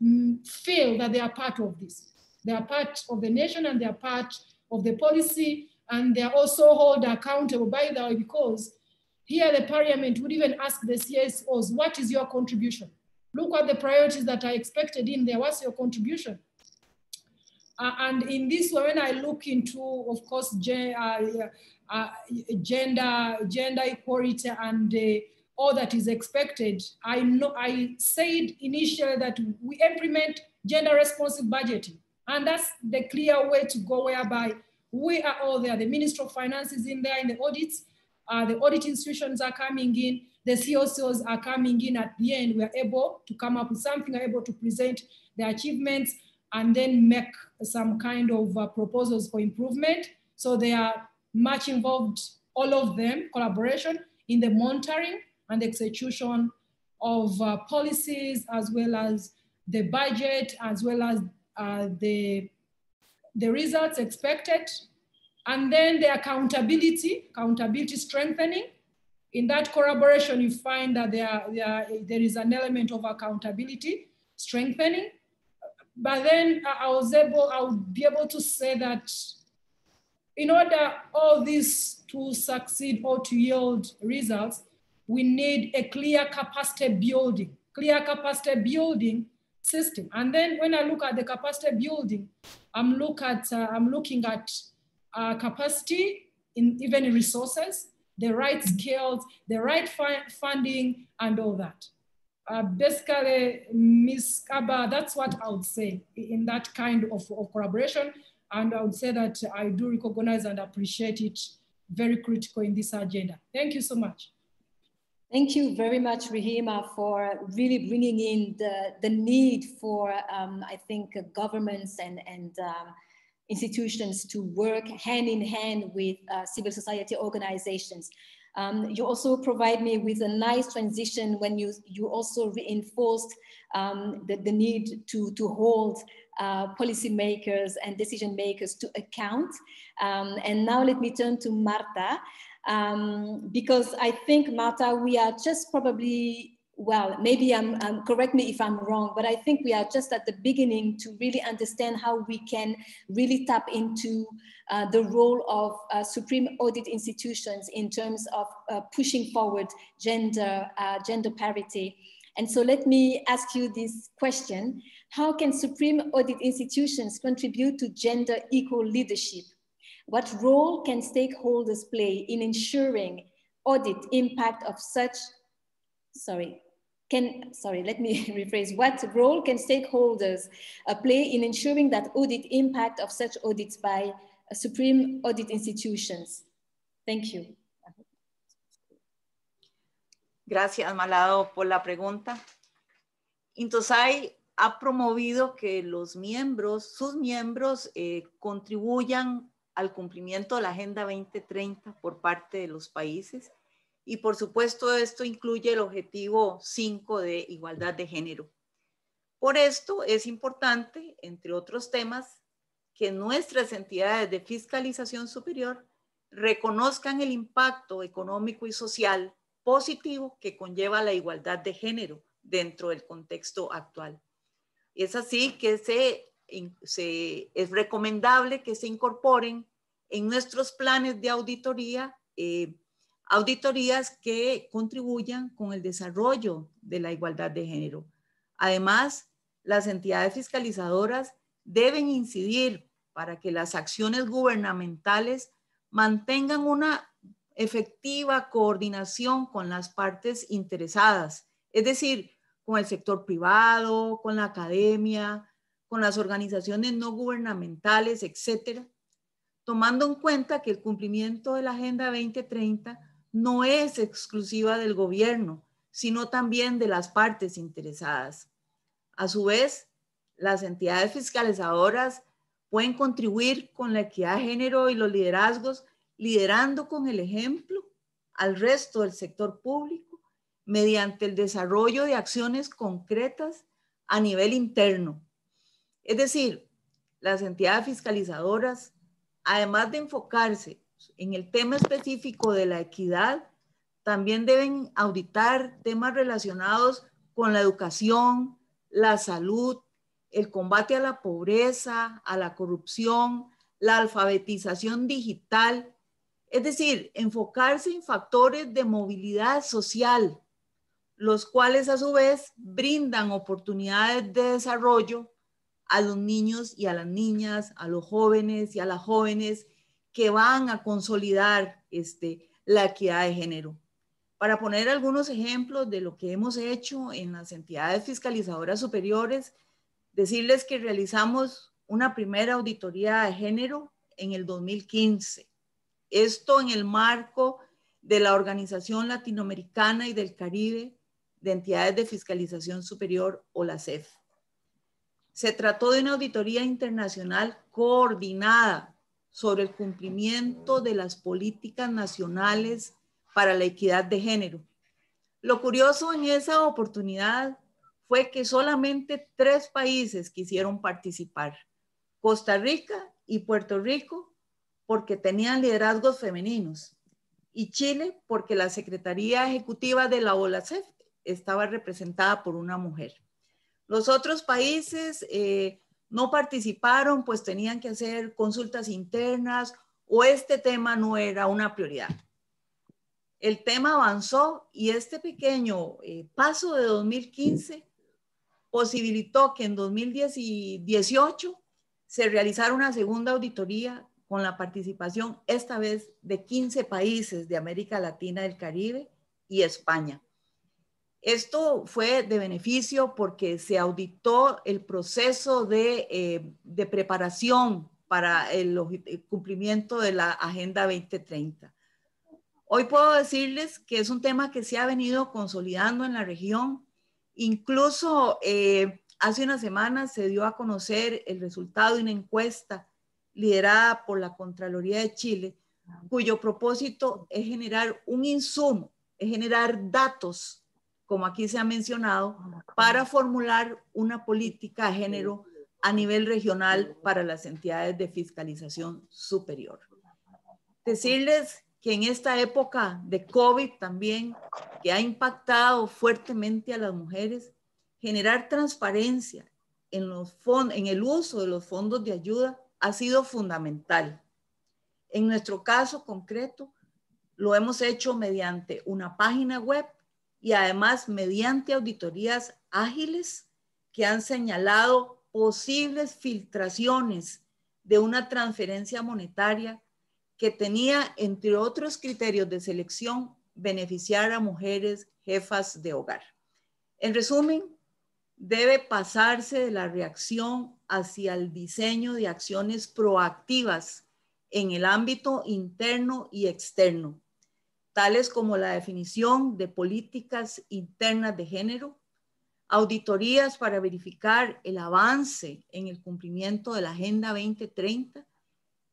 feel that they are part of this. They are part of the nation and they are part of the policy, and they are also held accountable by the way, because here the parliament would even ask the CSOs, what is your contribution? Look at the priorities that are expected in there, what's your contribution? And in this way, when I look into, of course, gender equality and all that is expected, I said initially that we implement gender responsive budgeting. And that's the clear way to go, whereby we are all there. The Ministry of Finance is in there in the audits. The audit institutions are coming in. The COCs are coming in. At the end, we are able to come up with something, are able to present the achievements and then make some kind of proposals for improvement. So they are much involved, all of them, collaboration in the monitoring and execution of policies, as well as the budget, as well as the results expected. And then the accountability strengthening. In that collaboration, you find that there is an element of accountability strengthening. But then I would be able to say that in order all this to succeed or to yield results, we need a clear capacity building system. And then when I look at the capacity building, I'm looking at capacity even in resources, the right skills, the right funding, and all that. Basically, Ms. Kaba, that's what I would say in that kind of collaboration. And I would say that I do recognize and appreciate it, very critical in this agenda. Thank you so much. Thank you very much, Rehema, for really bringing in the need for, I think, governments and institutions to work hand in hand with civil society organizations. You also provide me with a nice transition when you also reinforced the need to hold policymakers and decision makers to account. And now let me turn to Marta, because I think, Marta, we are just probably, well, maybe correct me if I'm wrong, but I think we are just at the beginning to really understand how we can really tap into the role of supreme audit institutions in terms of pushing forward gender parity. And so let me ask you this question. How can supreme audit institutions contribute to gender equal leadership? What role can stakeholders play in ensuring audit impact of such, let me rephrase. What role can stakeholders play in ensuring that audit impact of such audits by supreme audit institutions? Thank you. Gracias, Malado, por la pregunta. INTOSAI ha promovido que sus miembros contribuyan al cumplimiento de la Agenda 2030 por parte de los países. Y por supuesto, esto incluye el objetivo 5 de igualdad de género. Por esto es importante, entre otros temas, que nuestras entidades de fiscalización superior reconozcan el impacto económico y social positivo que conlleva la igualdad de género dentro del contexto actual. Es así que es recomendable que se incorporen en nuestros planes de auditoría auditorías que contribuyan con el desarrollo de la igualdad de género. Además, las entidades fiscalizadoras deben incidir para que las acciones gubernamentales mantengan una efectiva coordinación con las partes interesadas, es decir, con el sector privado, con la academia, con las organizaciones no gubernamentales, etcétera, tomando en cuenta que el cumplimiento de la Agenda 2030 no es exclusiva del gobierno, sino también de las partes interesadas. A su vez, las entidades fiscalizadoras pueden contribuir con la equidad de género y los liderazgos, liderando con el ejemplo al resto del sector público mediante el desarrollo de acciones concretas a nivel interno. Es decir, las entidades fiscalizadoras, además de enfocarse en el tema específico de la equidad, también deben auditar temas relacionados con la educación, la salud, el combate a la pobreza, a la corrupción, la alfabetización digital. Es decir, enfocarse en factores de movilidad social, los cuales a su vez brindan oportunidades de desarrollo a los niños y a las niñas, a los jóvenes y a las jóvenes que van a consolidar la equidad de género. Para poner algunos ejemplos de lo que hemos hecho en las entidades fiscalizadoras superiores, decirles que realizamos una primera auditoría de género en el 2015. Esto en el marco de la Organización Latinoamericana y del Caribe de Entidades de Fiscalización Superior, o la CEF. Se trató de una auditoría internacional coordinada sobre el cumplimiento de las políticas nacionales para la equidad de género. Lo curioso en esa oportunidad fue que solamente 3 países quisieron participar: Costa Rica y Puerto Rico, porque tenían liderazgos femeninos, y Chile, porque la Secretaría Ejecutiva de la OLACEF estaba representada por una mujer. Los otros países no participaron, pues tenían que hacer consultas internas o este tema no era una prioridad. El tema avanzó y este pequeño paso de 2015 posibilitó que en 2018 se realizara una segunda auditoría con la participación esta vez de 15 países de América Latina, del Caribe y España. Esto fue de beneficio porque se auditó el proceso de preparación para el cumplimiento de la Agenda 2030. Hoy puedo decirles que es un tema que se ha venido consolidando en la región. Incluso hace unas semanas se dio a conocer el resultado de una encuesta liderada por la Contraloría de Chile, cuyo propósito es generar un insumo, es generar datos, como aquí se ha mencionado, para formular una política de género a nivel regional para las entidades de fiscalización superior. Decirles que en esta época de COVID también, que ha impactado fuertemente a las mujeres, generar transparencia en el uso de los fondos de ayuda ha sido fundamental. En nuestro caso concreto, lo hemos hecho mediante una página web y además mediante auditorías ágiles que han señalado posibles filtraciones de una transferencia monetaria que tenía, entre otros criterios de selección, beneficiar a mujeres jefas de hogar. En resumen, debe pasarse de la reacción hacia el diseño de acciones proactivas en el ámbito interno y externo, tales como la definición de políticas internas de género, auditorías para verificar el avance en el cumplimiento de la Agenda 2030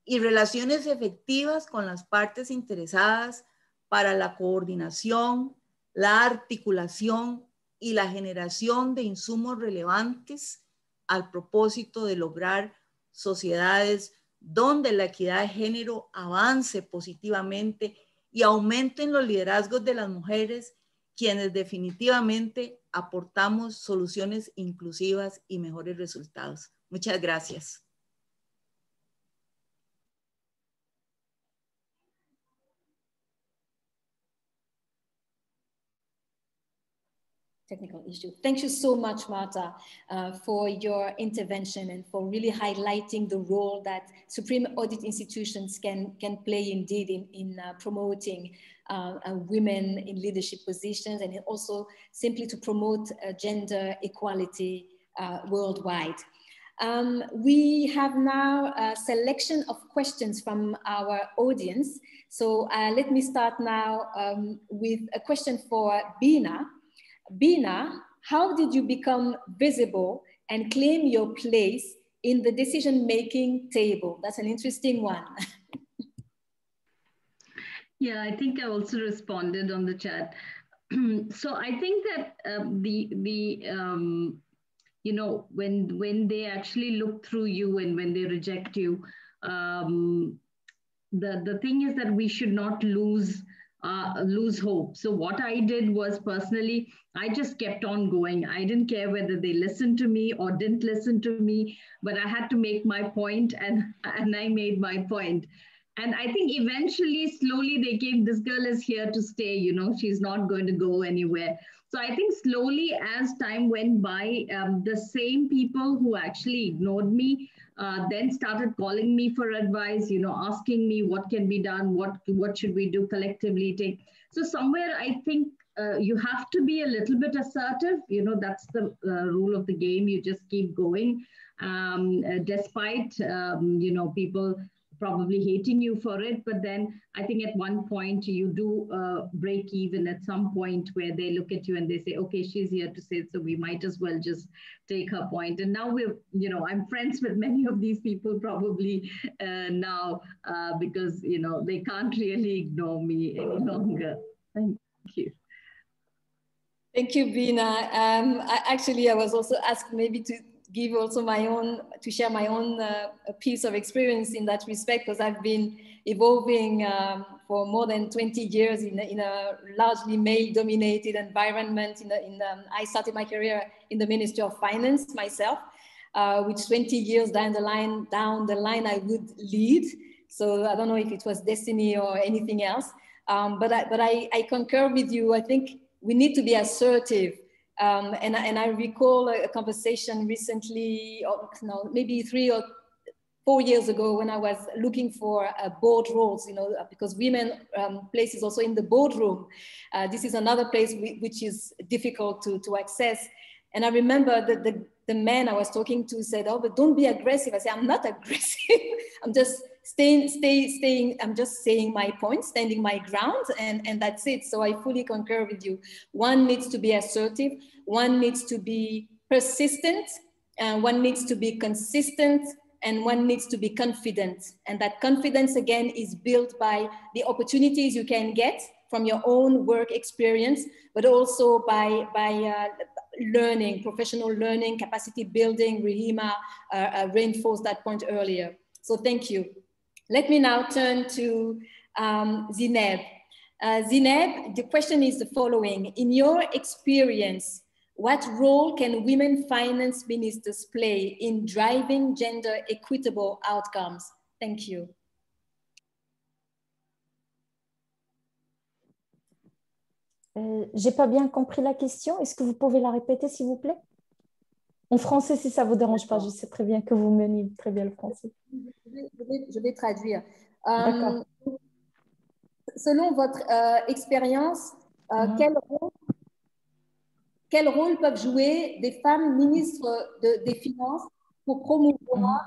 y relaciones efectivas con las partes interesadas para la coordinación, la articulación y la generación de insumos relevantes al propósito de lograr sociedades donde la equidad de género avance positivamente y aumenten los liderazgos de las mujeres, quienes definitivamente aportamos soluciones inclusivas y mejores resultados. Muchas gracias. Technical issue. Thank you so much, Marta, for your intervention and for really highlighting the role that Supreme Audit institutions can play indeed in promoting women in leadership positions, and also simply to promote gender equality worldwide. We have now a selection of questions from our audience. So let me start now with a question for Bina. Bina, how did you become visible and claim your place in the decision-making table? That's an interesting one. Yeah, I think I also responded on the chat. So I think that you know, when they actually look through you and when they reject you, the thing is that we should not lose hope. So what I did was, personally, I just kept on going. I didn't care whether they listened to me or didn't listen to me, but I had to make my point, and I made my point. And I think eventually, slowly, they came, this girl is here to stay, you know, she's not going to go anywhere. So I think slowly, as time went by, the same people who actually ignored me then started calling me for advice, you know, asking me what can be done, what should we do collectively take. So somewhere I think you have to be a little bit assertive, you know, that's the rule of the game. You just keep going despite, you know, people probably hating you for it. But then I think at one point you do break even at some point where they look at you and they say, okay, she's here to say it, so we might as well just take her point. And now we're, you know, I'm friends with many of these people probably now because, you know, they can't really ignore me any longer. Thank you. Thank you, Bina. Actually, I was also asked maybe to give also my own, to share my own piece of experience in that respect, because I've been evolving for more than 20 years in a largely male-dominated environment. I started my career in the Ministry of Finance myself, which 20 years down the line I would lead. So I don't know if it was destiny or anything else, but I concur with you. I think we need to be assertive. And I recall a conversation recently, or no, maybe 3 or 4 years ago, when I was looking for board roles, you know, because women places also in the boardroom. This is another place which is difficult to access. And I remember that the man I was talking to said, "Oh, but don't be aggressive." I said, "I'm not aggressive. I'm just staying. I'm just saying my point, standing my ground, and that's it." So I fully concur with you. One needs to be assertive. One needs to be persistent. One needs to be consistent, and one needs to be confident. And that confidence, again, is built by the opportunities you can get from your own work experience, but also by learning, professional learning, capacity building. Rihima reinforced that point earlier. So thank you. Let me now turn to Zineb. Zineb, the question is the following. In your experience, what role can women finance ministers play in driving gender equitable outcomes? Thank you. J'ai pas bien compris la question. Est-ce que vous pouvez la répéter, s'il vous plaît? En français, si ça ne vous dérange pas. Je sais très bien que vous menez très bien le français. Je vais traduire. D'accord. Selon votre expérience, quel rôle peuvent jouer des femmes ministres des Finances pour promouvoir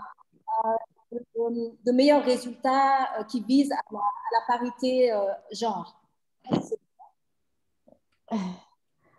de meilleurs résultats qui visent à la parité genre?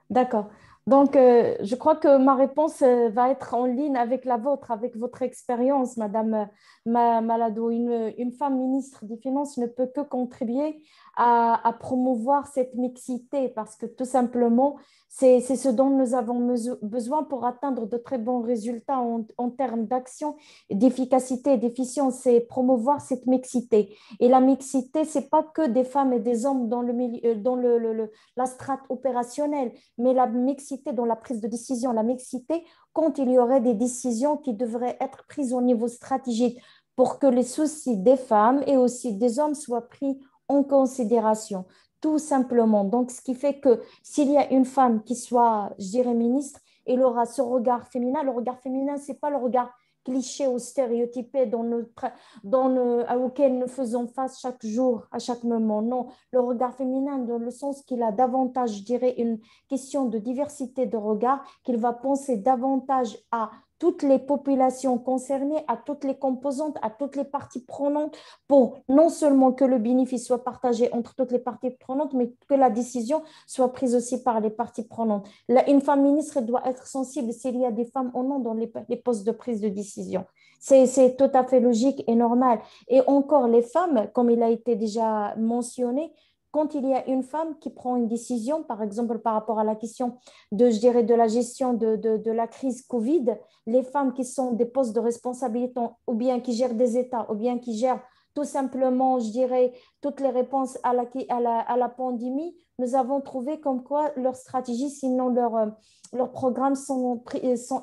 D'accord. Donc, je crois que ma réponse va être en ligne avec la vôtre, avec votre expérience, Madame Malado. Une femme ministre des Finances ne peut que contribuer à promouvoir cette mixité parce que tout simplement, c'est ce dont nous avons besoin pour atteindre de très bons résultats en termes d'action, d'efficacité et d'efficience. C'est promouvoir cette mixité. Et la mixité, ce n'est pas que des femmes et des hommes dans la strate opérationnelle, mais la mixité dans la prise de décision, la mixité quand il y aurait des décisions qui devraient être prises au niveau stratégique pour que les soucis des femmes et aussi des hommes soient pris en considération, tout simplement. Donc, ce qui fait que s'il y a une femme qui soit, je dirais, ministre, elle aura ce regard féminin. Le regard féminin, ce n'est pas le regard cliché ou stéréotypé auquel nous faisons face chaque jour, à chaque moment. Non, le regard féminin dans le sens qu'il a davantage, je dirais, une question de diversité de regard, qu'il va penser davantage à toutes les populations concernées, à toutes les composantes, à toutes les parties prenantes, pour non seulement que le bénéfice soit partagé entre toutes les parties prenantes, mais que la décision soit prise aussi par les parties prenantes. Une femme ministre doit être sensible s'il y a des femmes ou non dans les postes de prise de décision. C'est tout à fait logique et normal. Et encore, les femmes, comme il a été déjà mentionné, quand il y a une femme qui prend une décision, par exemple par rapport à la question de, je dirais, de la gestion de la crise Covid, les femmes qui sont des postes de responsabilité ou bien qui gèrent des États ou bien qui gèrent tout simplement, je dirais, toutes les réponses à la pandémie, nous avons trouvé comme quoi leurs stratégies, sinon leurs programmes sont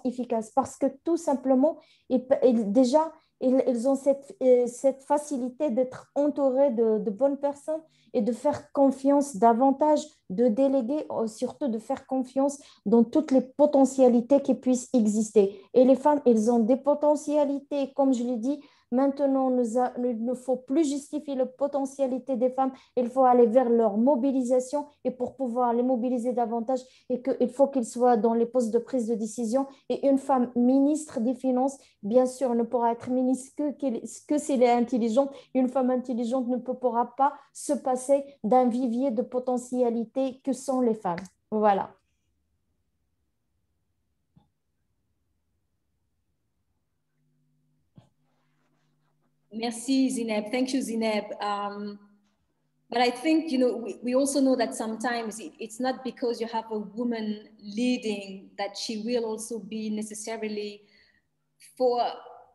efficaces. Parce que tout simplement, déjà, ils ont cette facilité d'être entourés de bonnes personnes et de faire confiance davantage, de déléguer, surtout de faire confiance dans toutes les potentialités qui puissent exister. Et les femmes, elles ont des potentialités, comme je l'ai dit. Maintenant, il ne faut plus justifier la potentialité des femmes, il faut aller vers leur mobilisation et pour pouvoir les mobiliser davantage, et il faut qu'ils soient dans les postes de prise de décision. Et une femme ministre des Finances, bien sûr, ne pourra être ministre que si elle est intelligente. Une femme intelligente ne pourra pas se passer d'un vivier de potentialités que sont les femmes. Voilà. Merci, Zineb. Thank you, Zineb. But I think, you know, we also know that sometimes it's not because you have a woman leading that she will also be necessarily, for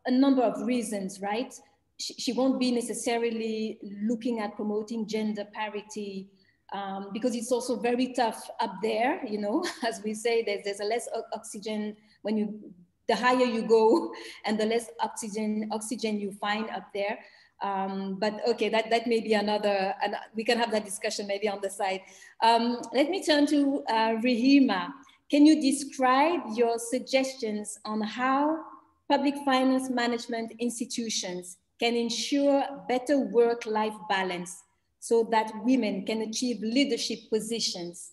a number of reasons, right? She won't be necessarily looking at promoting gender parity, because it's also very tough up there, you know, as we say, there's a less oxygen when the higher you go and the less oxygen you find up there. But okay, that may be another, and we can have that discussion maybe on the side. Let me turn to Rehima. Can you describe your suggestions on how public finance management institutions can ensure better work-life balance so that women can achieve leadership positions?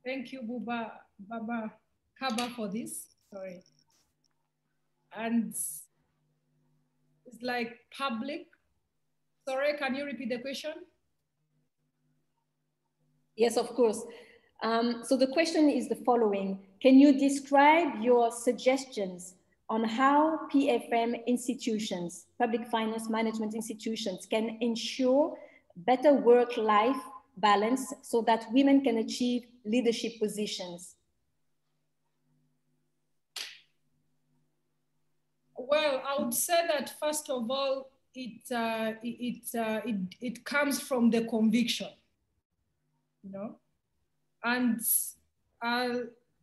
Thank you, Bouba Kaba, for this. Sorry. And it's like public. Sorry, can you repeat the question? Yes, of course. So the question is the following. Can you describe your suggestions on how PFM institutions, public finance management institutions, can ensure better work-life balance so that women can achieve leadership positions? Well, I would say that first of all, it comes from the conviction, you know, and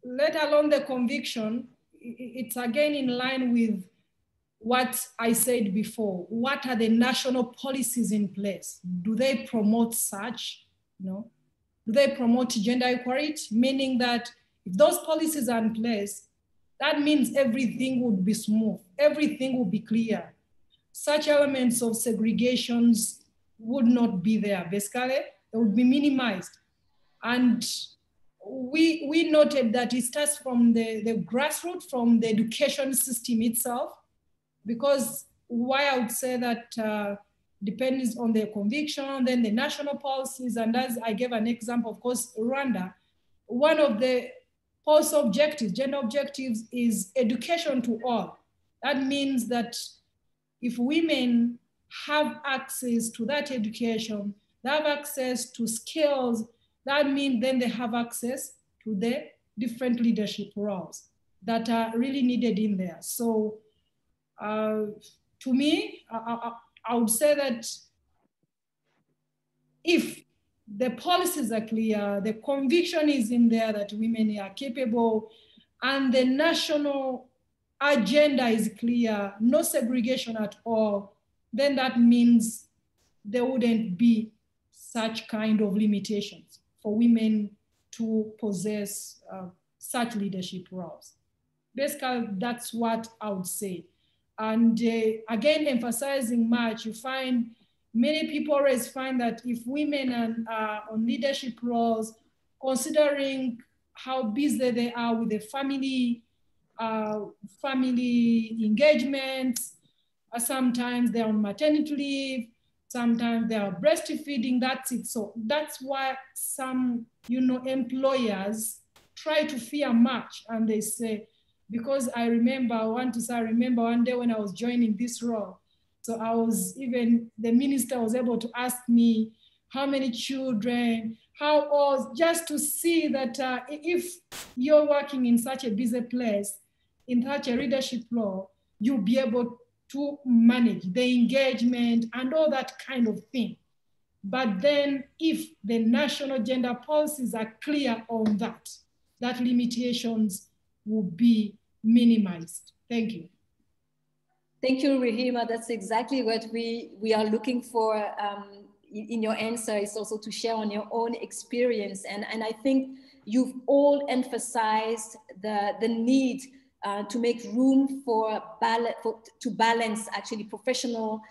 let alone the conviction, it's again in line with what I said before. What are the national policies in place? Do they promote such, you know? Do they promote gender equality? Meaning that if those policies are in place, that means everything would be smooth, everything would be clear. Such elements of segregations would not be there. Basically, they would be minimized. And we noted that it starts from the grassroots, from the education system itself, because why I would say that depends on their conviction, then the national policies, and as I gave an example, of course, Rwanda, one of the policy objectives, gender objectives, is education to all. That means that if women have access to that education, they have access to skills, that means then they have access to the different leadership roles that are really needed in there. So to me, I would say that if the policies are clear, the conviction is in there that women are capable, and the national agenda is clear, no segregation at all, then that means there wouldn't be such kind of limitations for women to possess such leadership roles. Basically, that's what I would say. And again, emphasizing much, you find many people always find that if women are on leadership roles, considering how busy they are with the family engagements, sometimes they're on maternity leave, Sometimes they are breastfeeding, that's it. So that's why some, employers try to fear much, and they say, because I remember one day when I was joining this role, so the minister was able to ask me how many children, how old, just to see that if you're working in such a busy place, in such a leadership role, you'll be able to manage the engagement and all that kind of thing. But then if the national gender policies are clear on that limitations will be minimized. Thank you. Thank you, Rahima. That's exactly what we are looking for in your answer, is also to share on your own experience. And I think you've all emphasized the need to make room to balance actually professional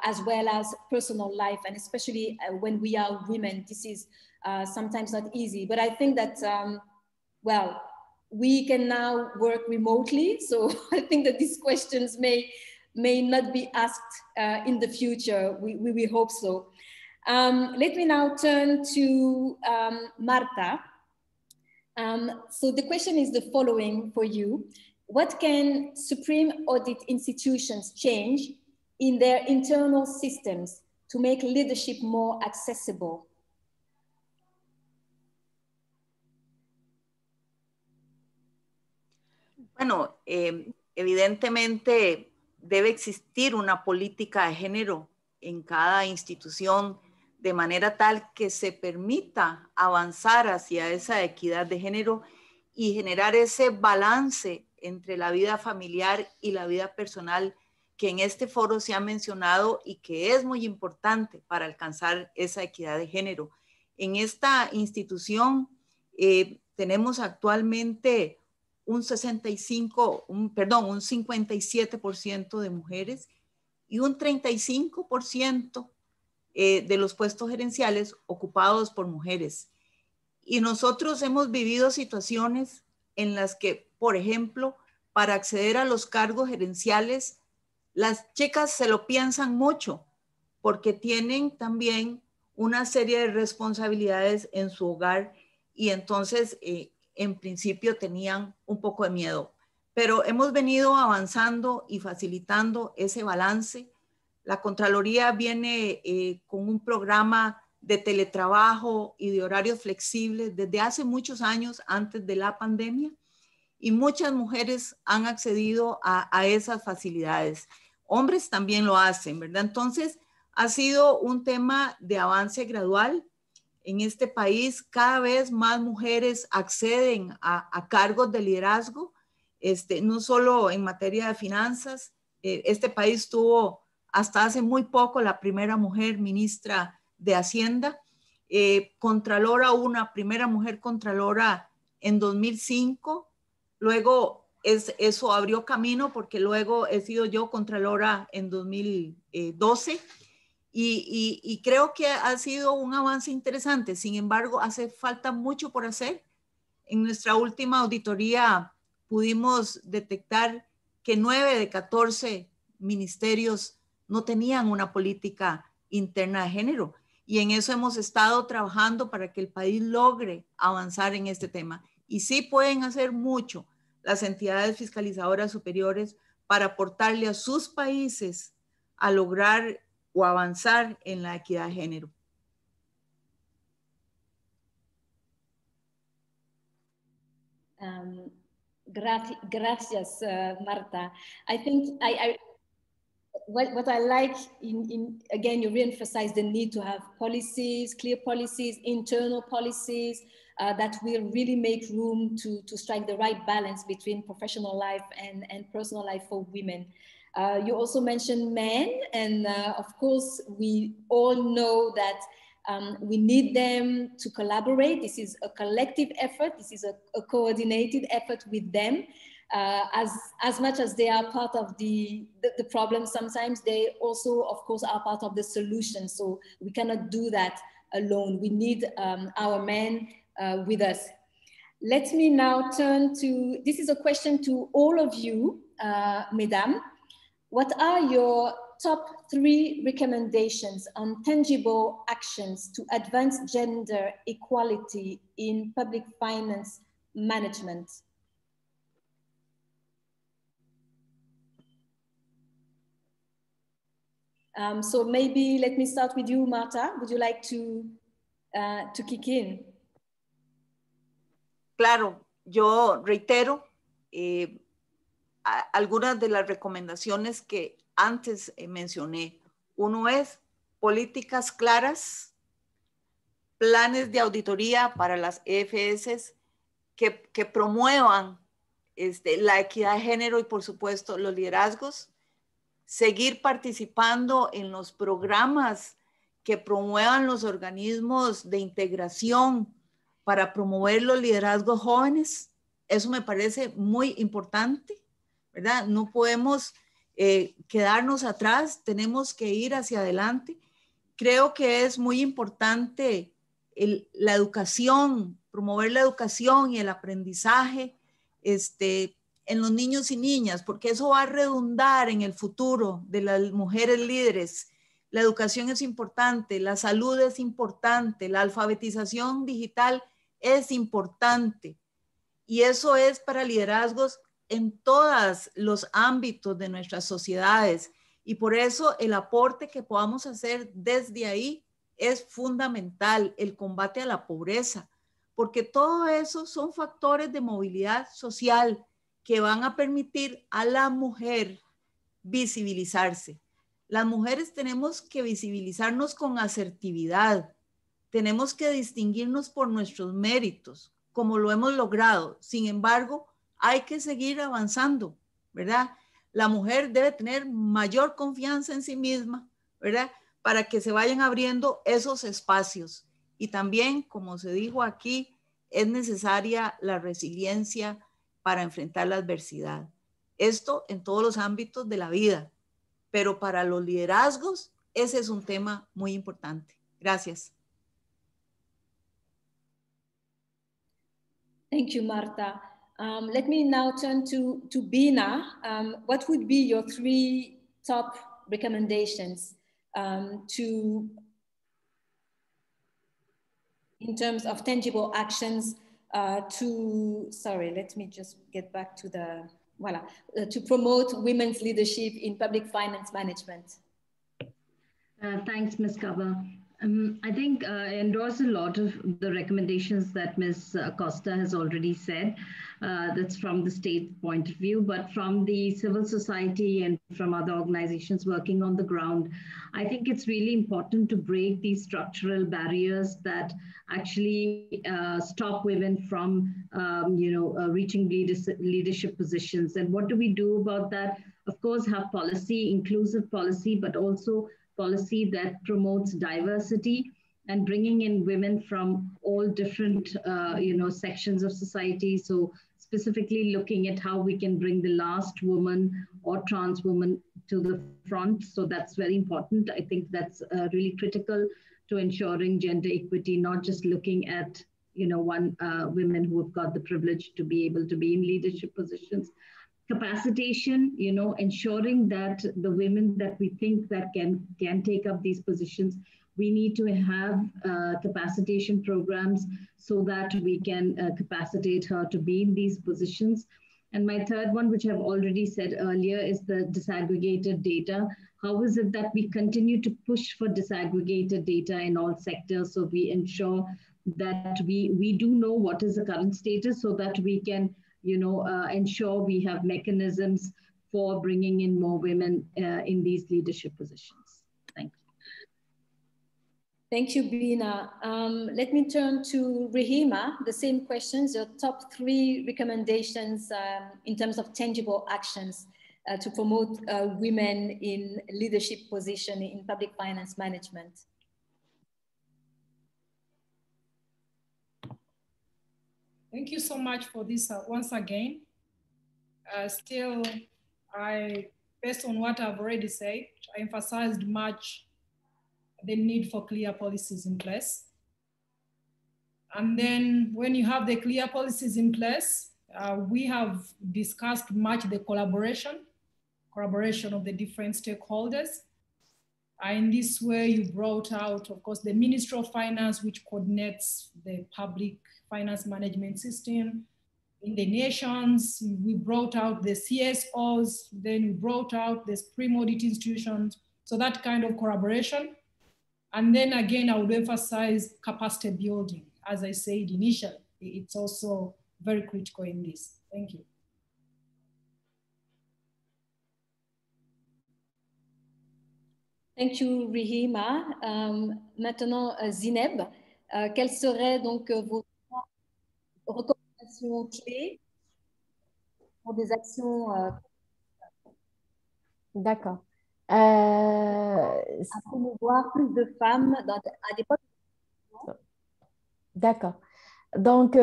as well as personal life. And especially when we are women, this is sometimes not easy. But I think that, well, we can now work remotely. So I think that these questions may not be asked in the future. We hope so. Let me now turn to Marta. So the question is the following for you. What can Supreme Audit institutions change in their internal systems to make leadership more accessible? Bueno, evidentemente debe existir una política de género en cada institución de manera tal que se permita avanzar hacia esa equidad de género y generar ese balance entre la vida familiar y la vida personal que en este foro se ha mencionado y que es muy importante para alcanzar esa equidad de género. En esta institución tenemos actualmente un 57% de mujeres y un 35% de los puestos gerenciales ocupados por mujeres. Y nosotros hemos vivido situaciones en las que, por ejemplo, para acceder a los cargos gerenciales, las chicas se lo piensan mucho porque tienen también una serie de responsabilidades en su hogar y entonces en principio tenían un poco de miedo. Pero hemos venido avanzando y facilitando ese balance. La Contraloría viene con un programa de teletrabajo y de horarios flexibles desde hace muchos años antes de la pandemia y muchas mujeres han accedido a esas facilidades. Hombres también lo hacen, ¿verdad? Entonces ha sido un tema de avance gradual. En este país cada vez más mujeres acceden a cargos de liderazgo, no solo en materia de finanzas. Este país tuvo hasta hace muy poco la primera mujer ministra de Hacienda, contralora, una primera mujer contralora en 2005, luego eso abrió camino porque luego he sido yo contralora en 2012 y creo que ha sido un avance interesante. Sin embargo, hace falta mucho por hacer. En nuestra última auditoría pudimos detectar que 9 de 14 ministerios no tenían una política interna de género y en eso hemos estado trabajando para que el país logre avanzar en este tema. Y sí pueden hacer mucho las entidades fiscalizadoras superiores para aportarle a sus países a lograr o avanzar en la equidad de género. Gracias, Marta. I think what I like again, you re-emphasize the need to have policies, clear policies, internal policies that will really make room to strike the right balance between professional life and personal life for women. You also mentioned men, and of course, we all know that we need them to collaborate. This is a collective effort. This is a coordinated effort with them. As much as they are part of the problem, sometimes they also, of course, are part of the solution. So we cannot do that alone. We need our men with us. Let me now turn to, this is a question to all of you, mesdames. What are your top 3 recommendations on tangible actions to advance gender equality in public finance management. So maybe let me start with you, Marta. Would you like to kick in? Claro, yo reitero algunas de las recomendaciones que antes mencioné. Uno es políticas claras, planes de auditoría para las EFS que promuevan la equidad de género y, por supuesto, los liderazgos. Seguir participando en los programas que promuevan los organismos de integración para promover los liderazgos jóvenes. Eso me parece muy importante, ¿verdad? No podemos quedarnos atrás, tenemos que ir hacia adelante. Creo que es muy importante la educación, promover la educación y el aprendizaje en los niños y niñas, porque eso va a redundar en el futuro de las mujeres líderes. La educación es importante, la salud es importante, la alfabetización digital es importante. Y eso es para liderazgos en todos los ámbitos de nuestras sociedades. Y por eso el aporte que podamos hacer desde ahí es fundamental, el combate a la pobreza, porque todo eso son factores de movilidad social que van a permitir a la mujer visibilizarse. Las mujeres tenemos que visibilizarnos con asertividad, tenemos que distinguirnos por nuestros méritos, como lo hemos logrado. Sin embargo, hay que seguir avanzando, ¿verdad? La mujer debe tener mayor confianza en sí misma, ¿verdad? Para que se vayan abriendo esos espacios. Y también, como se dijo aquí, es necesaria la resiliencia para enfrentar la adversidad. Esto en todos los ámbitos de la vida, pero para los liderazgos, ese es un tema muy importante. Gracias. Thank you, Marta. Let me now turn to Bina. What would be your 3 top recommendations in terms of tangible actions sorry, let me just get back to to promote women's leadership in public finance management? Thanks, Ms. Kaba. I think I endorse a lot of the recommendations that Ms. Costa has already said. That's from the state point of view, but from the civil society and from other organizations working on the ground, I think it's really important to break these structural barriers that actually stop women from, reaching leadership positions. And what do we do about that? Of course, have policy, inclusive policy, but also policy that promotes diversity and bringing in women from all different, sections of society. So specifically looking at how we can bring the last woman or trans woman to the front. So that's very important. I think that's really critical to ensuring gender equity, not just looking at, women who have got the privilege to be able to be in leadership positions. Capacitation, ensuring that the women that we think that can take up these positions, we need to have capacitation programs so that we can capacitate her to be in these positions. And my third one, which I've already said earlier, is the disaggregated data. How is it that we continue to push for disaggregated data in all sectors so we ensure that we do know what is the current status so that we can ensure we have mechanisms for bringing in more women in these leadership positions. Thank you. Thank you, Bina. Let me turn to Rahima. The same questions, your top 3 recommendations in terms of tangible actions to promote women in leadership position in public finance management. Thank you so much for this once again. Still, based on what I've already said, I emphasized much the need for clear policies in place. And then when you have the clear policies in place, we have discussed much the collaboration of the different stakeholders In this way, you brought out, of course, the Ministry of Finance, which coordinates the public finance management system in the nations. We brought out the CSOs, then we brought out the Supreme Audit institutions. So that kind of collaboration. And then again, I would emphasize capacity building. As I said initially, it's also very critical in this. Thank you. Thank you, Rihima. Maintenant, Zineb, quelles seraient donc vos recommandations clés pour des actions D'accord. à promouvoir plus de femmes à des postes? D'accord. Donc,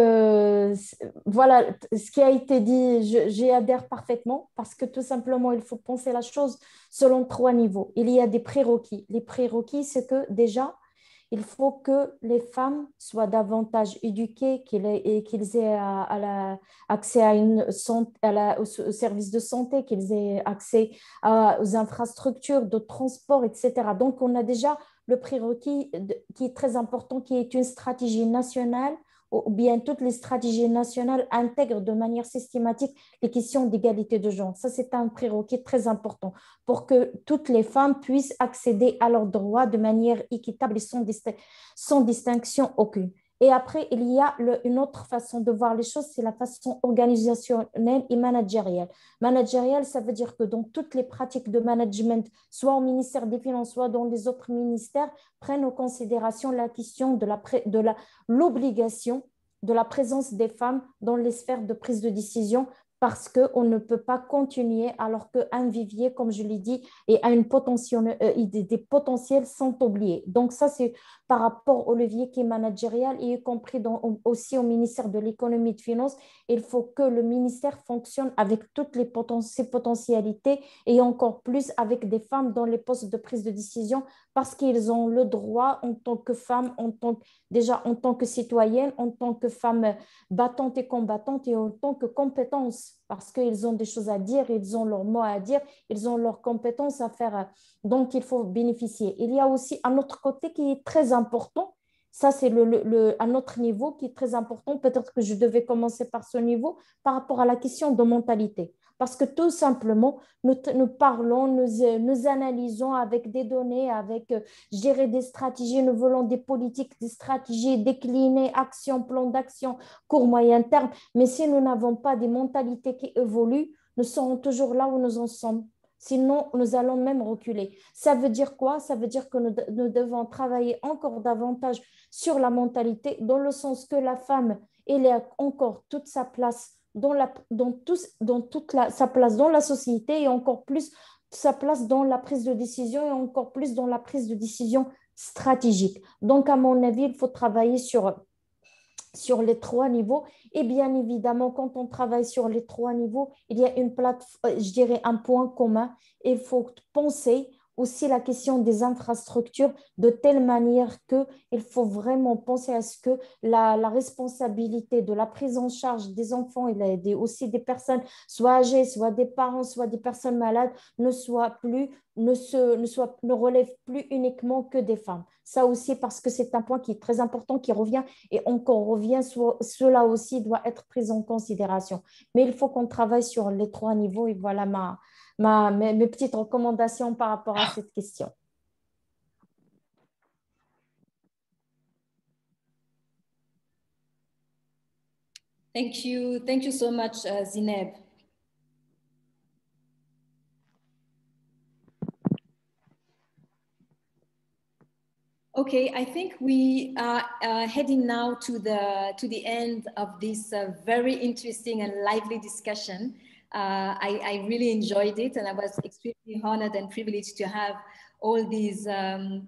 voilà, ce qui a été dit, j'y adhère parfaitement parce que tout simplement, il faut penser la chose selon 3 niveaux. Il y a des prérequis. Les prérequis, c'est que déjà, il faut que les femmes soient davantage éduquées, qu'ils aient accès à au service de santé, qu'ils aient accès aux infrastructures de transport, etc. Donc, on a déjà le prérequis qui est très important, qui est une stratégie nationale ou bien toutes les stratégies nationales intègrent de manière systématique les questions d'égalité de genre. Ça, c'est un prérequis très important pour que toutes les femmes puissent accéder à leurs droits de manière équitable et sans distinction aucune. Et après, il y a une autre façon de voir les choses, c'est la façon organisationnelle et managériale. Managériale, ça veut dire que dans toutes les pratiques de management, soit au ministère des Finances, soit dans les autres ministères, prennent en considération la question de l'obligation de la présence des femmes dans les sphères de prise de décision parce qu'on ne peut pas continuer alors qu'un vivier, comme je l'ai dit, et a des potentiels sont oubliés. Donc ça, c'est par rapport au levier qui est managérial et y compris aussi au ministère de l'économie et de finances. Il faut que le ministère fonctionne avec toutes ses potentialités et encore plus avec des femmes dans les postes de prise de décision parce qu'ils ont le droit en tant que femmes, déjà en tant que citoyennes, en tant que femmes battantes et combattantes et en tant que compétences parce qu'ils ont des choses à dire, ils ont leurs mots à dire, ils ont leurs compétences à faire. Donc, il faut bénéficier. Il y a aussi un autre côté qui est très important. Ça, c'est un autre niveau qui est très important. Peut-être que je devais commencer par ce niveau par rapport à la question de mentalité. Parce que tout simplement, nous parlons, nous analysons avec des données, avec gérer des stratégies, nous voulons des politiques, des stratégies déclinées, actions, plans d'action, court, moyen terme. Mais si nous n'avons pas des mentalités qui évoluent, nous serons toujours là où nous en sommes. Sinon, nous allons même reculer. Ça veut dire quoi? Ça veut dire que nous devons travailler encore davantage sur la mentalité, dans le sens que la femme, elle a encore toute sa place sa place dans la société et encore plus sa place dans la prise de décision et encore plus dans la prise de décision stratégique. Donc, à mon avis, il faut travailler sur les 3 niveaux. Et bien évidemment, quand on travaille sur les 3 niveaux, il y a je dirais un point commun. Il faut penser aussi la question des infrastructures de telle manière qu'il faut vraiment penser à ce que la responsabilité de la prise en charge des enfants et aussi des personnes, soit âgées, soit des parents, soit des personnes malades, ne relève plus uniquement que des femmes. Ça aussi parce que c'est un point qui est très important, qui revient et encore revient, cela aussi doit être pris en considération. Mais il faut qu'on travaille sur les 3 niveaux et voilà mes petites recommandations par rapport à cette question. Thank you so much, Zineb. Okay, I think we are heading now to the end of this very interesting and lively discussion. I really enjoyed it, and I was extremely honored and privileged to have all these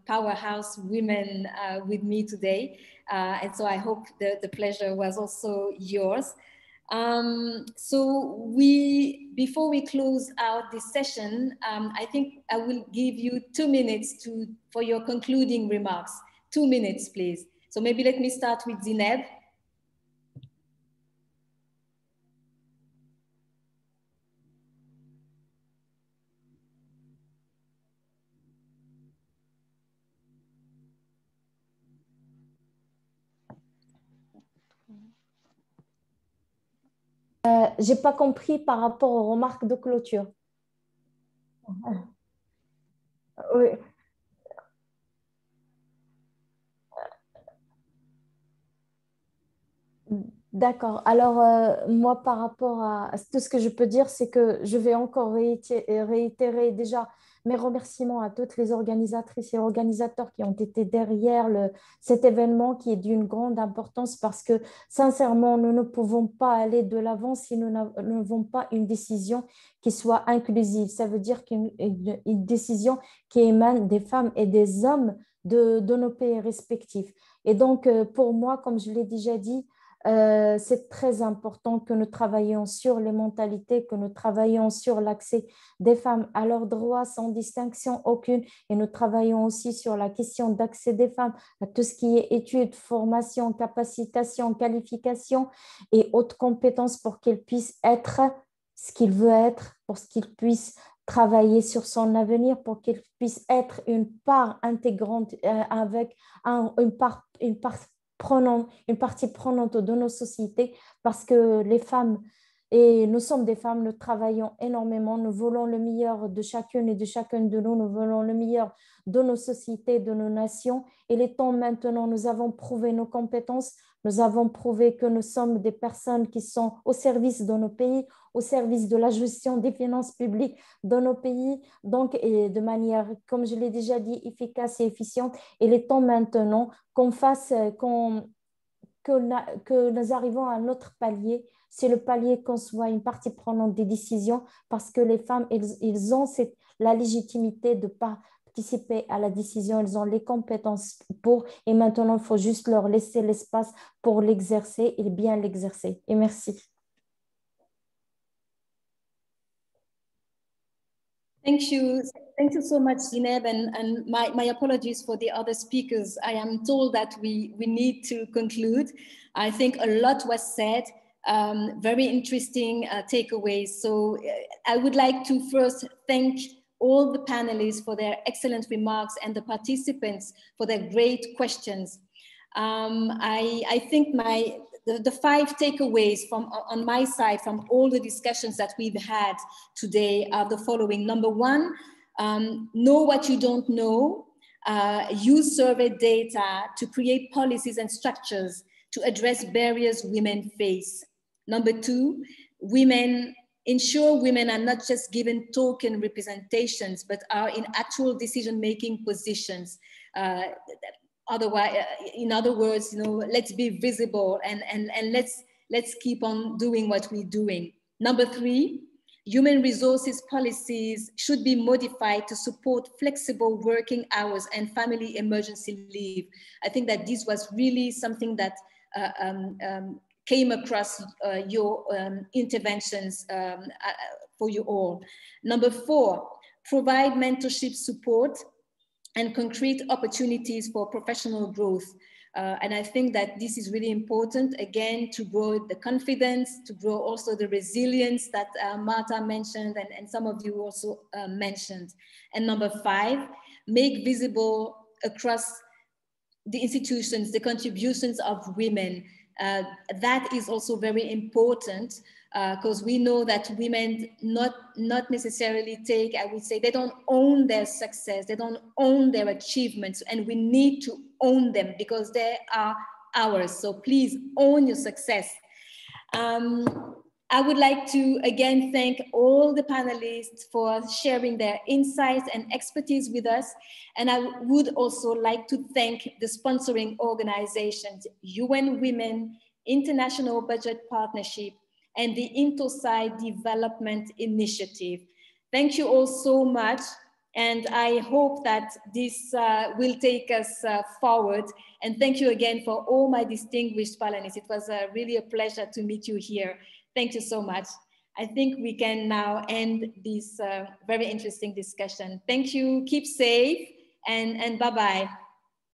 powerhouse women with me today. And so I hope the pleasure was also yours. So before we close out this session, I think I will give you 2 minutes for your concluding remarks. 2 minutes, please. So maybe let me start with Zineb. J'ai pas compris par rapport aux remarques de clôture. Oui. D'accord. Alors, moi, par rapport à tout ce que je peux dire, c'est que je vais encore réitérer déjà mes remerciements à toutes les organisatrices et organisateurs qui ont été derrière cet événement qui est d'une grande importance parce que, sincèrement, nous ne pouvons pas aller de l'avant si nous n'avons pas une décision qui soit inclusive. Ça veut dire une décision qui émane des femmes et des hommes de nos pays respectifs. Et donc, pour moi, comme je l'ai déjà dit, c'est très important que nous travaillions sur les mentalités, que nous travaillions sur l'accès des femmes à leurs droits sans distinction aucune et nous travaillons aussi sur la question d'accès des femmes à tout ce qui est études, formation, capacitation, qualification et autres compétences pour qu'elles puissent être ce qu'ils veulent être, pour qu'ils puissent travailler sur son avenir, pour qu'elles puissent être une part intégrante avec une partie prenante de nos sociétés parce que les femmes, et nous sommes des femmes, nous travaillons énormément, nous voulons le meilleur de chacune et de chacun de nous, nous voulons le meilleur de nos sociétés, de nos nations. Et les temps maintenant, nous avons prouvé nos compétences, nous avons prouvé que nous sommes des personnes qui sont au service de nos pays, au service de la gestion des finances publiques de nos pays, donc et de manière, comme je l'ai déjà dit, efficace et efficiente. Et les temps maintenant qu'on fasse, que nous arrivons à notre palier, c'est le palier qu'on soit une partie prenante des décisions parce que les femmes, ils ont la légitimité de participer à la décision, elles ont les compétences pour, et maintenant, il faut juste leur laisser l'espace pour l'exercer et bien l'exercer. Et merci. Thank you so much, Zineb, and my apologies for the other speakers. I am told that we need to conclude. I think a lot was said, very interesting takeaways. So I would like to first thank all the panelists for their excellent remarks and the participants for their great questions. I think the 5 takeaways on my side from all the discussions that we've had today are the following. Number 1, know what you don't know. Use survey data to create policies and structures to address barriers women face. Number 2, ensure women are not just given token representations, but are in actual decision-making positions. Otherwise, in other words, let's be visible and let's keep on doing what we're doing. Number 3, human resources policies should be modified to support flexible working hours and family emergency leave. I think that this was really something that came across your interventions for you all. Number 4, provide mentorship support and concrete opportunities for professional growth. And I think that this is really important, again, to grow the confidence, to grow also the resilience that Marta mentioned and some of you also mentioned. And number 5, make visible across the institutions the contributions of women. That is also very important because we know that women not necessarily take, I would say, they don't own their success, they don't own their achievements, and we need to own them because they are ours. So please own your success. I would like to again thank all the panelists for sharing their insights and expertise with us. And I would also like to thank the sponsoring organizations, UN Women, International Budget Partnership, and the INTOSAI Development Initiative. Thank you all so much. And I hope that this will take us forward. And thank you again for all my distinguished panelists. It was really a pleasure to meet you here. Thank you so much. I think we can now end this very interesting discussion. Thank you, keep safe, and bye-bye.